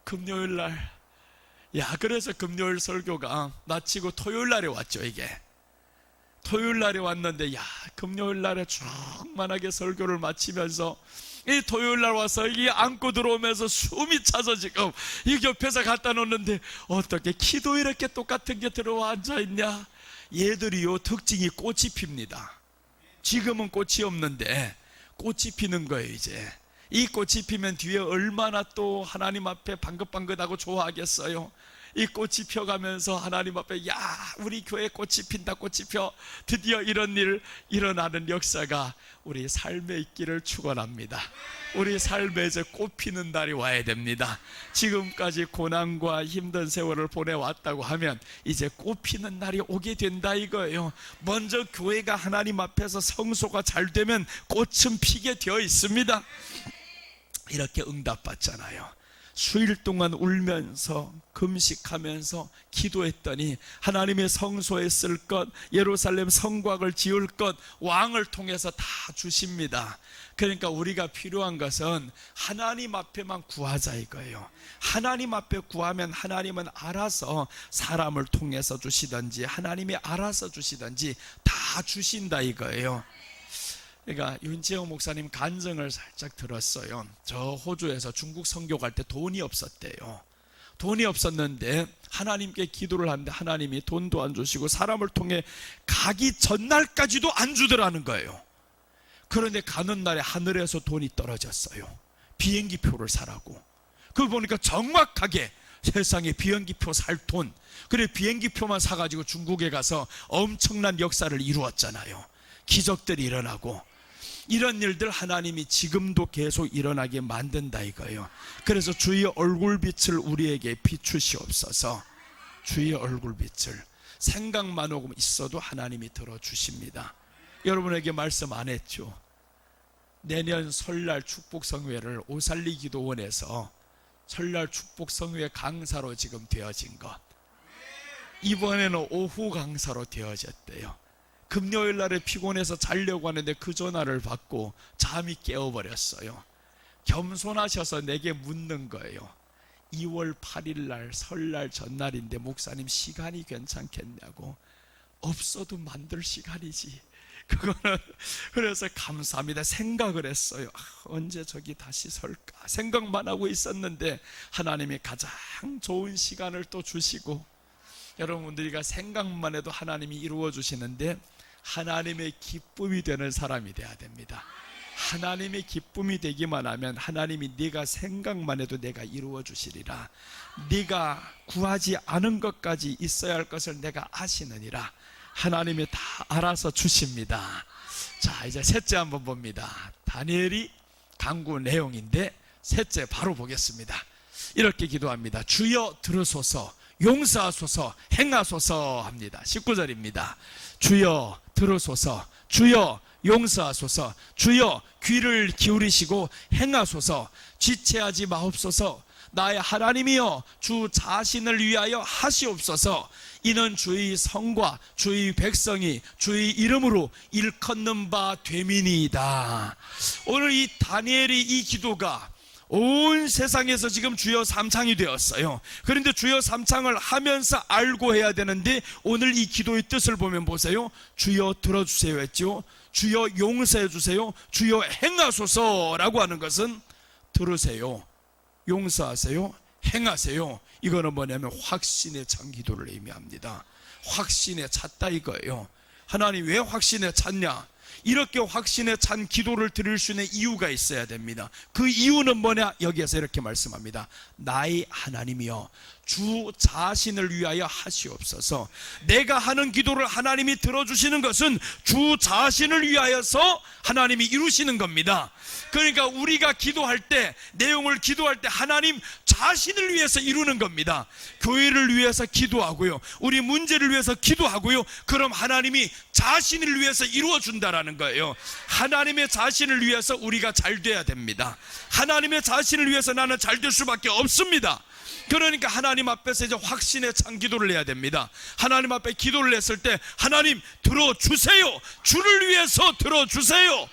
금요일 날, 그래서 금요일 설교가 마치고 토요일 날에 왔죠. 이게 토요일 날에 왔는데, 금요일 날에 충만하게 설교를 마치면서 이 토요일 날 와서 이 안고 들어오면서 숨이 차서 지금 이 옆에서 갖다 놓는데 어떻게 키도 이렇게 똑같은 게 들어와 앉아있냐. 얘들이요 특징이 꽃이 핍니다. 지금은 꽃이 없는데 꽃이 피는 거예요. 이제 이 꽃이 피면 뒤에 얼마나 또 하나님 앞에 방긋방긋하고 좋아하겠어요. 이 꽃이 펴가면서 하나님 앞에 우리 교회 꽃이 핀다, 꽃이 펴. 드디어 이런 일 일어나는 역사가 우리 삶에 있기를 축원합니다. 우리 삶에 이제 꽃 피는 날이 와야 됩니다. 지금까지 고난과 힘든 세월을 보내왔다고 하면 이제 꽃 피는 날이 오게 된다 이거예요. 먼저 교회가 하나님 앞에서 성소가 잘 되면 꽃은 피게 되어 있습니다. 이렇게 응답받잖아요. 수일 동안 울면서 금식하면서 기도했더니 하나님의 성소에 쓸 것, 예루살렘 성곽을 지을 것 왕을 통해서 다 주십니다. 그러니까 우리가 필요한 것은 하나님 앞에만 구하자 이거예요. 하나님 앞에 구하면 하나님은 알아서 사람을 통해서 주시든지 하나님이 알아서 주시든지 다 주신다 이거예요. 그러니까 윤지영 목사님 간증을 살짝 들었어요. 저 호주에서 중국 선교 갈 때 돈이 없었대요. 돈이 없었는데 하나님께 기도를 하는데 하나님이 돈도 안 주시고 사람을 통해 가기 전날까지도 안 주더라는 거예요. 그런데 가는 날에 하늘에서 돈이 떨어졌어요. 비행기표를 사라고. 그걸 보니까 정확하게 세상에 비행기표 살 돈, 그래 비행기표만 사가지고 중국에 가서 엄청난 역사를 이루었잖아요. 기적들이 일어나고. 이런 일들 하나님이 지금도 계속 일어나게 만든다 이거예요. 그래서 주의 얼굴빛을 우리에게 비추시옵소서. 주의 얼굴빛을. 생각만 오고 있어도 하나님이 들어주십니다. 여러분에게 말씀 안 했죠? 내년 설날 축복성회를 오살리 기도원에서 설날 축복성회 강사로 지금 되어진 것, 이번에는 오후 강사로 되어졌대요. 금요일 날에 피곤해서 자려고 하는데 그 전화를 받고 잠이 깨어버렸어요. 겸손하셔서 내게 묻는 거예요. 2월 8일 날 설날 전날인데 목사님 시간이 괜찮겠냐고. 없어도 만들 시간이지. 그거는. 그래서 감사합니다. 생각을 했어요. 언제 저기 다시 설까 생각만 하고 있었는데 하나님이 가장 좋은 시간을 또 주시고, 여러분들이가 생각만 해도 하나님이 이루어 주시는데 하나님의 기쁨이 되는 사람이 돼야 됩니다. 하나님의 기쁨이 되기만 하면 하나님이 네가 생각만 해도 내가 이루어 주시리라. 네가 구하지 않은 것까지 있어야 할 것을 내가 아시느니라. 하나님이 다 알아서 주십니다. 자, 이제 셋째 한번 봅니다. 다니엘이 간구 내용인데 셋째 바로 보겠습니다. 이렇게 기도합니다. 주여 들으소서, 용서하소서, 행하소서 합니다. 19절입니다. 주여 들으소서, 주여 용서하소서, 주여 귀를 기울이시고 행하소서, 지체하지 마옵소서. 나의 하나님이여 주 자신을 위하여 하시옵소서. 이는 주의 성과 주의 백성이 주의 이름으로 일컫는 바 됨이니이다. 오늘 이 다니엘의 이 기도가 온 세상에서 지금 주여 삼창이 되었어요. 그런데 주여 삼창을 하면서 알고 해야 되는데 오늘 이 기도의 뜻을 보면 보세요. 주여 들어주세요 했죠. 주여 용서해 주세요, 주여 행하소서라고 하는 것은 들으세요, 용서하세요, 행하세요. 이거는 뭐냐면 확신에 찬 기도를 의미합니다. 확신에 찼다 이거예요. 하나님 왜 확신에 찼냐? 이렇게 확신에 찬 기도를 드릴 수 있는 이유가 있어야 됩니다. 그 이유는 뭐냐? 여기에서 이렇게 말씀합니다. 나의 하나님이여 주 자신을 위하여 하시옵소서. 내가 하는 기도를 하나님이 들어주시는 것은 주 자신을 위하여서 하나님이 이루시는 겁니다. 그러니까 우리가 기도할 때, 내용을 기도할 때 하나님 자신을 위해서 이루는 겁니다. 교회를 위해서 기도하고요, 우리 문제를 위해서 기도하고요, 그럼 하나님이 자신을 위해서 이루어준다라는 거예요. 하나님의 자신을 위해서 우리가 잘 돼야 됩니다. 하나님의 자신을 위해서 나는 잘 될 수밖에 없습니다. 그러니까 하나님 앞에서 이제 확신에 찬 기도를 해야 됩니다. 하나님 앞에 기도를 했을 때 하나님 들어주세요, 주를 위해서 들어주세요.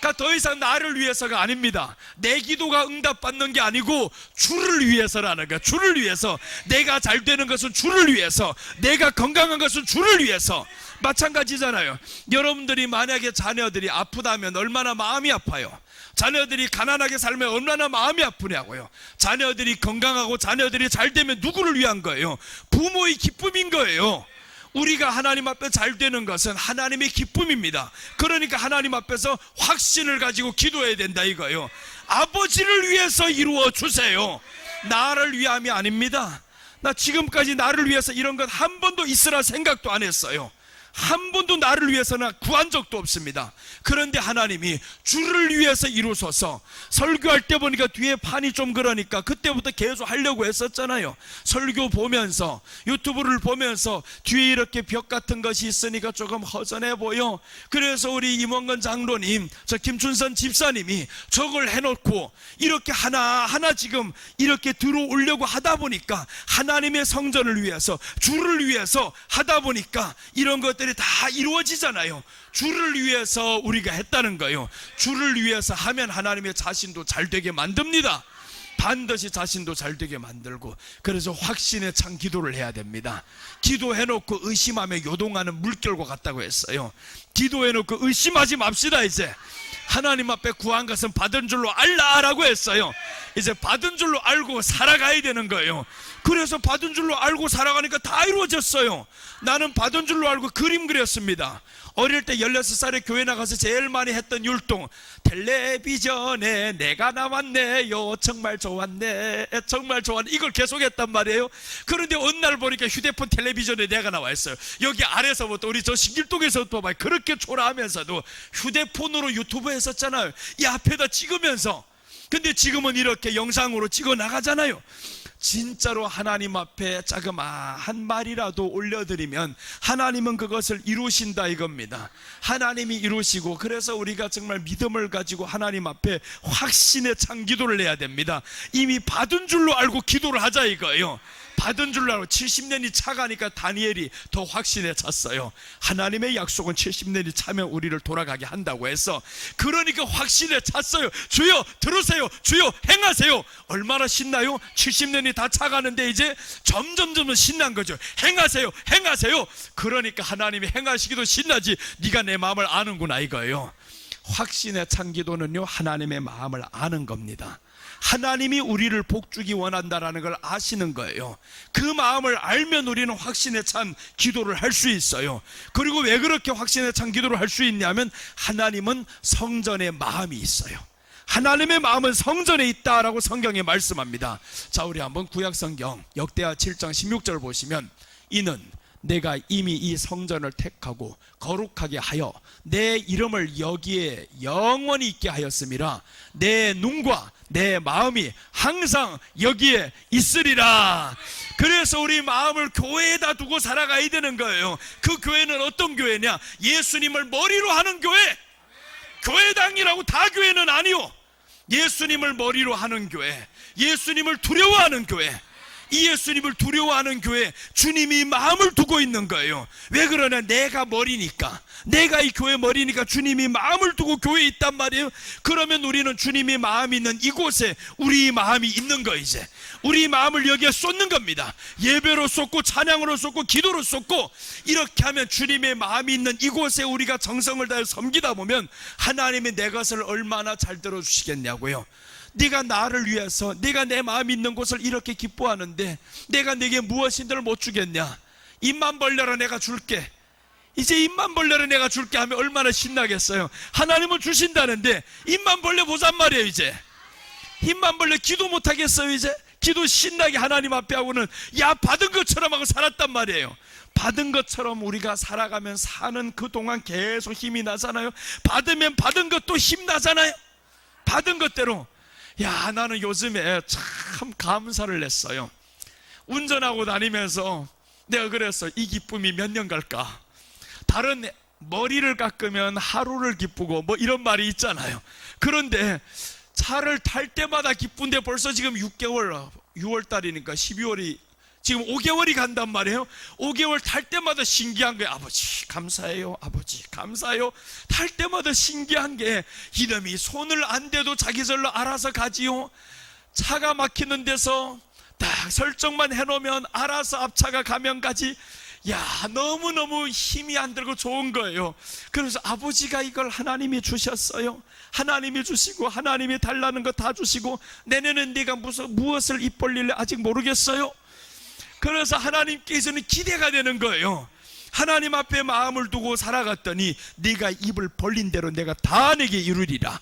그러니까 더 이상 나를 위해서가 아닙니다. 내 기도가 응답받는 게 아니고 주를 위해서라는 거야. 주를 위해서. 내가 잘 되는 것은 주를 위해서, 내가 건강한 것은 주를 위해서. 마찬가지잖아요. 여러분들이 만약에 자녀들이 아프다면 얼마나 마음이 아파요. 자녀들이 가난하게 살면 얼마나 마음이 아프냐고요. 자녀들이 건강하고 자녀들이 잘 되면 누구를 위한 거예요? 부모의 기쁨인 거예요. 우리가 하나님 앞에 잘 되는 것은 하나님의 기쁨입니다. 그러니까 하나님 앞에서 확신을 가지고 기도해야 된다 이거예요. 아버지를 위해서 이루어 주세요. 나를 위함이 아닙니다. 나 지금까지 나를 위해서 이런 것 한 번도 있으라 생각도 안 했어요. 한 번도 나를 위해서는 구한 적도 없습니다. 그런데 하나님이 주를 위해서 이루소서. 설교할 때 보니까 뒤에 판이 좀 그러니까 그때부터 계속 하려고 했었잖아요. 설교 보면서, 유튜브를 보면서 뒤에 이렇게 벽 같은 것이 있으니까 조금 허전해 보여. 그래서 우리 임원건 장로님, 저 김춘선 집사님이 저걸 해놓고 이렇게 하나하나 지금 이렇게 들어오려고 하다 보니까, 하나님의 성전을 위해서, 주를 위해서 하다 보니까 이런 것들이 다 이루어지잖아요. 주를 위해서 우리가 했다는 거예요. 주를 위해서 하면 하나님의 자신도 잘 되게 만듭니다. 반드시 자신도 잘 되게 만들고, 그래서 확신에 찬 기도를 해야 됩니다. 기도해놓고 의심하며 요동하는 물결과 같다고 했어요. 기도해놓고 의심하지 맙시다. 이제 하나님 앞에 구한 것은 받은 줄로 알라라고 했어요. 이제 받은 줄로 알고 살아가야 되는 거예요. 그래서 받은 줄로 알고 살아가니까 다 이루어졌어요. 나는 받은 줄로 알고 그림 그렸습니다. 어릴 때 16살에 교회 나가서 제일 많이 했던 율동, 텔레비전에 내가 나왔네요, 정말 좋았네, 정말 좋았네, 이걸 계속 했단 말이에요. 그런데 어느 날 보니까 휴대폰 텔레비전에 내가 나와 있어요. 여기 아래서부터 우리 저 신길동에서부터 막 그렇게 초라하면서도 휴대폰으로 유튜브 했었잖아요. 이 앞에다 찍으면서. 근데 지금은 이렇게 영상으로 찍어 나가잖아요. 진짜로 하나님 앞에 자그마한 말이라도 올려드리면 하나님은 그것을 이루신다 이겁니다. 하나님이 이루시고, 그래서 우리가 정말 믿음을 가지고 하나님 앞에 확신에 찬 기도를 해야 됩니다. 이미 받은 줄로 알고 기도를 하자 이거예요. 받은 줄로 알고. 70년이 차가니까 다니엘이 더 확신에 찼어요. 하나님의 약속은 70년이 차면 우리를 돌아가게 한다고 해서, 그러니까 확신에 찼어요. 주여 들으세요, 주여 행하세요. 얼마나 신나요? 70년이 다 차가는데 이제 점점 신난 거죠. 행하세요, 행하세요. 그러니까 하나님이 행하시기도 신나지. 네가 내 마음을 아는구나 이거예요. 확신에 찬 기도는요, 하나님의 마음을 아는 겁니다. 하나님이 우리를 복주기 원한다라는 걸 아시는 거예요. 그 마음을 알면 우리는 확신에 찬 기도를 할 수 있어요. 그리고 왜 그렇게 확신에 찬 기도를 할 수 있냐면, 하나님은 성전에 마음이 있어요. 하나님의 마음은 성전에 있다라고 성경에 말씀합니다. 자, 우리 한번 구약성경 역대하 7장 16절 보시면, 이는 내가 이미 이 성전을 택하고 거룩하게 하여 내 이름을 여기에 영원히 있게 하였음이라. 내 눈과 내 마음이 항상 여기에 있으리라. 그래서 우리 마음을 교회에다 두고 살아가야 되는 거예요. 그 교회는 어떤 교회냐? 예수님을 머리로 하는 교회. 교회당이라고 다 교회는 아니요. 예수님을 머리로 하는 교회, 예수님을 두려워하는 교회. 이 예수님을 두려워하는 교회, 주님이 마음을 두고 있는 거예요. 왜 그러냐? 내가 머리니까, 내가 이 교회 머리니까 주님이 마음을 두고 교회에 있단 말이에요. 그러면 우리는 주님이 마음이 있는 이곳에 우리 마음이 있는 거. 이제 우리 마음을 여기에 쏟는 겁니다. 예배로 쏟고 찬양으로 쏟고 기도로 쏟고, 이렇게 하면 주님의 마음이 있는 이곳에 우리가 정성을 다해 섬기다 보면 하나님이 내 것을 얼마나 잘 들어주시겠냐고요. 네가 나를 위해서, 네가 내 마음이 있는 곳을 이렇게 기뻐하는데 내가 네게 무엇인들을 못 주겠냐? 입만 벌려라 내가 줄게. 이제 입만 벌려라 내가 줄게 하면 얼마나 신나겠어요. 하나님은 주신다는데 입만 벌려보잔 말이에요. 이제 입만 벌려 기도 못하겠어요. 이제 기도 신나게 하나님 앞에 하고는 야 받은 것처럼 하고 살았단 말이에요. 받은 것처럼 우리가 살아가면 사는 그동안 계속 힘이 나잖아요. 받으면 받은 것도 힘나잖아요. 받은 것대로. 야, 나는 요즘에 참 감사를 했어요. 운전하고 다니면서 내가 그랬어. 이 기쁨이 몇 년 갈까? 다른 머리를 깎으면 하루를 기쁘고 뭐 이런 말이 있잖아요. 그런데 차를 탈 때마다 기쁜데 벌써 지금 6개월, 6월달이니까 12월이 지금 5개월이 간단 말이에요. 5개월 탈 때마다 신기한 게, 아버지 감사해요, 아버지 감사해요. 탈 때마다 신기한 게, 이놈이 손을 안 대도 자기 절로 알아서 가지요. 차가 막히는 데서 딱 설정만 해놓으면 알아서 앞차가 가면 가지. 야, 너무너무 힘이 안 들고 좋은 거예요. 그래서 아버지가 이걸 하나님이 주셨어요. 하나님이 주시고 하나님이 달라는 거 다 주시고, 내년엔 네가 무엇을 입 벌릴래 아직 모르겠어요. 그래서 하나님께서는 기대가 되는 거예요. 하나님 앞에 마음을 두고 살아갔더니 네가 입을 벌린 대로 내가 다 내게 이루리라.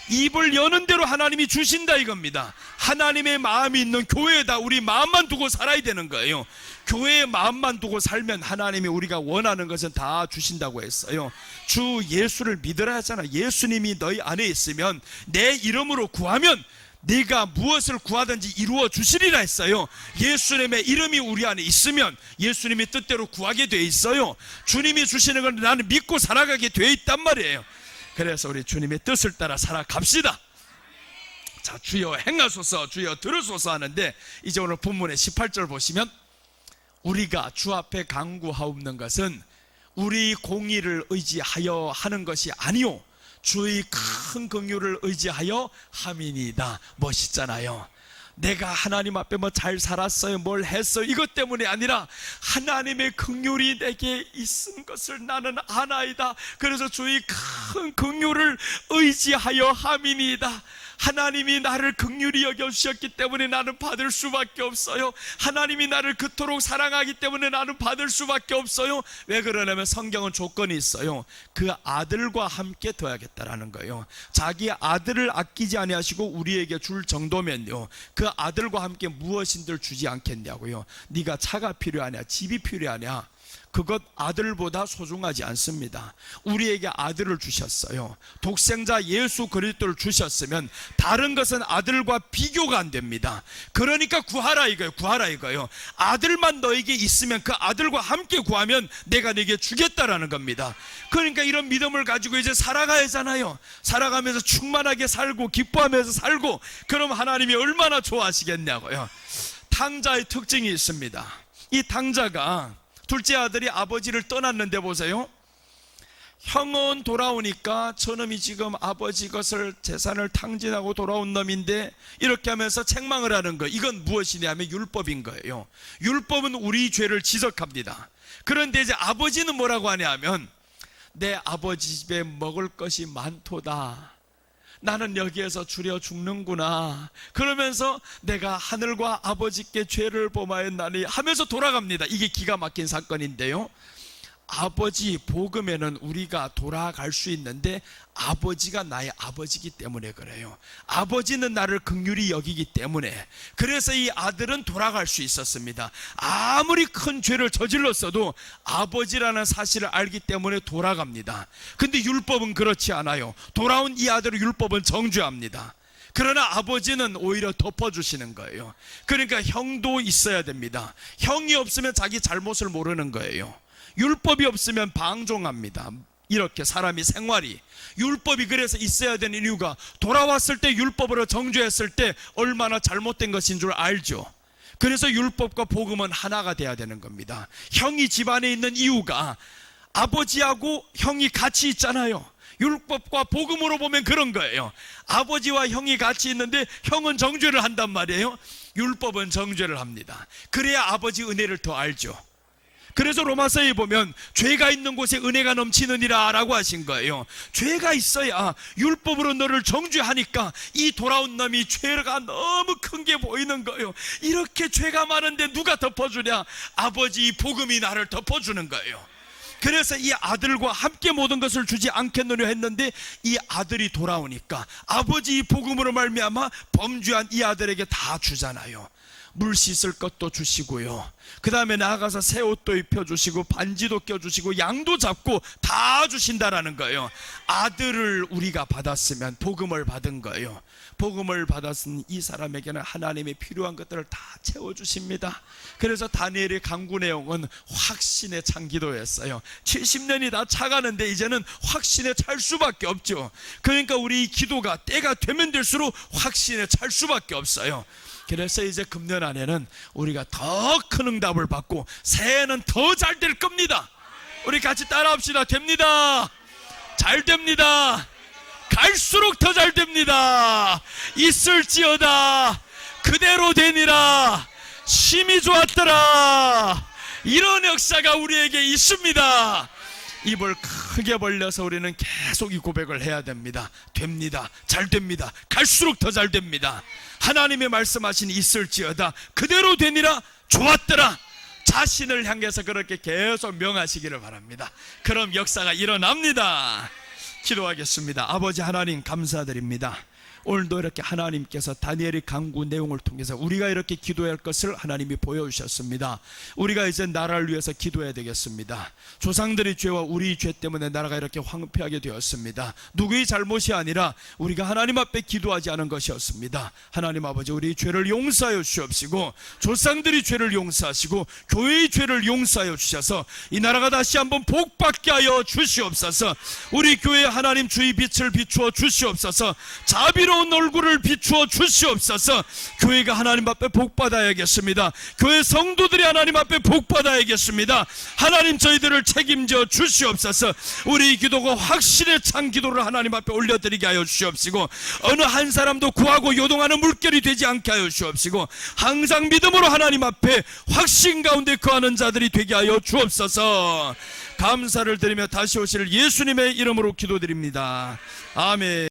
입을 여는 대로 하나님이 주신다 이겁니다. 하나님의 마음이 있는 교회에다 우리 마음만 두고 살아야 되는 거예요. 교회에 마음만 두고 살면 하나님이 우리가 원하는 것은 다 주신다고 했어요. 주 예수를 믿으라 하잖아. 예수님이 너희 안에 있으면 내 이름으로 구하면 네가 무엇을 구하든지 이루어 주시리라 했어요. 예수님의 이름이 우리 안에 있으면 예수님의 뜻대로 구하게 돼 있어요. 주님이 주시는 걸 나는 믿고 살아가게 돼 있단 말이에요. 그래서 우리 주님의 뜻을 따라 살아갑시다. 자, 주여 행하소서, 주여 들으소서 하는데, 이제 오늘 본문의 18절 보시면, 우리가 주 앞에 간구하옵는 것은 우리 공의를 의지하여 하는 것이 아니요 주의 큰 긍휼을 의지하여 함이니이다. 멋있잖아요. 내가 하나님 앞에 뭐 잘 살았어요, 뭘 했어요, 이것 때문이 아니라 하나님의 긍휼이 내게 있은 것을 나는 아나이다. 그래서 주의 큰 긍휼을 의지하여 함이니이다. 하나님이 나를 긍휼히 여겨주셨기 때문에 나는 받을 수밖에 없어요. 하나님이 나를 그토록 사랑하기 때문에 나는 받을 수밖에 없어요. 왜 그러냐면 성경은 조건이 있어요. 그 아들과 함께 둬야겠다라는 거예요. 자기 아들을 아끼지 아니하시고 우리에게 줄 정도면요, 그 아들과 함께 무엇인들 주지 않겠냐고요. 네가 차가 필요하냐, 집이 필요하냐, 그것 아들보다 소중하지 않습니다. 우리에게 아들을 주셨어요. 독생자 예수 그리스도를 주셨으면 다른 것은 아들과 비교가 안 됩니다. 그러니까 구하라 이거예요. 구하라 이거예요. 아들만 너에게 있으면 그 아들과 함께 구하면 내가 네게 주겠다라는 겁니다. 그러니까 이런 믿음을 가지고 이제 살아가야 하잖아요. 살아가면서 충만하게 살고 기뻐하면서 살고, 그럼 하나님이 얼마나 좋아하시겠냐고요. 탕자의 특징이 있습니다. 이 탕자가 둘째 아들이 아버지를 떠났는데 보세요. 형은 돌아오니까 저놈이 지금 아버지 것을 재산을 탕진하고 돌아온 놈인데, 이렇게 하면서 책망을 하는 거예요. 이건 무엇이냐면 율법인 거예요. 율법은 우리 죄를 지적합니다. 그런데 이제 아버지는 뭐라고 하냐면, 내 아버지 집에 먹을 것이 많도다, 나는 여기에서 줄여 죽는구나, 그러면서 내가 하늘과 아버지께 죄를 범하였나니 하면서 돌아갑니다. 이게 기가 막힌 사건인데요, 아버지 복음에는 우리가 돌아갈 수 있는데 아버지가 나의 아버지이기 때문에 그래요. 아버지는 나를 긍휼히 여기기 때문에, 그래서 이 아들은 돌아갈 수 있었습니다. 아무리 큰 죄를 저질렀어도 아버지라는 사실을 알기 때문에 돌아갑니다. 근데 율법은 그렇지 않아요. 돌아온 이 아들을 율법은 정죄합니다. 그러나 아버지는 오히려 덮어주시는 거예요. 그러니까 형도 있어야 됩니다. 형이 없으면 자기 잘못을 모르는 거예요. 율법이 없으면 방종합니다. 이렇게 사람이 생활이, 율법이 그래서 있어야 되는 이유가, 돌아왔을 때 율법으로 정죄했을 때 얼마나 잘못된 것인 줄 알죠. 그래서 율법과 복음은 하나가 돼야 되는 겁니다. 형이 집안에 있는 이유가 아버지하고 형이 같이 있잖아요. 율법과 복음으로 보면 그런 거예요. 아버지와 형이 같이 있는데 형은 정죄를 한단 말이에요. 율법은 정죄를 합니다. 그래야 아버지 은혜를 더 알죠. 그래서 로마서에 보면 죄가 있는 곳에 은혜가 넘치느니라 라고 하신 거예요. 죄가 있어야 율법으로 너를 정죄하니까 이 돌아온 놈이 죄가 너무 큰 게 보이는 거예요. 이렇게 죄가 많은데 누가 덮어주냐? 아버지 복음이 나를 덮어주는 거예요. 그래서 이 아들과 함께 모든 것을 주지 않겠느냐 했는데, 이 아들이 돌아오니까 아버지 복음으로 말미암아 범죄한 이 아들에게 다 주잖아요. 물 씻을 것도 주시고요, 그 다음에 나아가서 새 옷도 입혀주시고 반지도 껴주시고 양도 잡고 다 주신다라는 거예요. 아들을 우리가 받았으면 복음을 받은 거예요. 복음을 받았은 이 사람에게는 하나님이 필요한 것들을 다 채워주십니다. 그래서 다니엘의 강구 내용은 확신에 찬 기도였어요. 70년이 다 차가는데 이제는 확신에 찰 수밖에 없죠. 그러니까 우리 기도가 때가 되면 될수록 확신에 찰 수밖에 없어요. 그래서 이제 금년 안에는 우리가 더 큰 응답을 받고 새해는 더 잘 될 겁니다. 우리 같이 따라합시다. 됩니다. 잘 됩니다. 갈수록 더 잘 됩니다. 있을지어다 그대로 되니라 심히 좋았더라. 이런 역사가 우리에게 있습니다. 입을 크게 벌려서 우리는 계속 이 고백을 해야 됩니다. 됩니다. 잘 됩니다. 갈수록 더 잘 됩니다. 하나님의 말씀하신 있을지어다 그대로 되니라 좋았더라. 자신을 향해서 그렇게 계속 명하시기를 바랍니다. 그럼 역사가 일어납니다. 기도하겠습니다. 아버지 하나님 감사드립니다. 오늘도 이렇게 하나님께서 다니엘의 강구 내용을 통해서 우리가 이렇게 기도할 것을 하나님이 보여주셨습니다. 우리가 이제 나라를 위해서 기도해야 되겠습니다. 조상들의 죄와 우리 죄 때문에 나라가 이렇게 황폐하게 되었습니다. 누구의 잘못이 아니라 우리가 하나님 앞에 기도하지 않은 것이었습니다. 하나님 아버지, 우리 죄를 용서하여 주옵시고 조상들의 죄를 용서하시고 교회의 죄를 용서하여 주셔서 이 나라가 다시 한번 복받게 하여 주시옵소서. 우리 교회 하나님 주의 빛을 비추어 주시옵소서. 자비로 의로운 얼굴을 비추어 주시옵소서. 교회가 하나님 앞에 복받아야겠습니다. 교회 성도들이 하나님 앞에 복받아야겠습니다. 하나님 저희들을 책임져 주시옵소서. 우리 기도가 확신에 찬 기도를 하나님 앞에 올려드리게 하여 주시옵시고, 어느 한 사람도 구하고 요동하는 물결이 되지 않게 하여 주옵시고, 항상 믿음으로 하나님 앞에 확신 가운데 거하는 자들이 되게 하여 주옵소서. 감사를 드리며 다시 오실 예수님의 이름으로 기도드립니다. 아멘.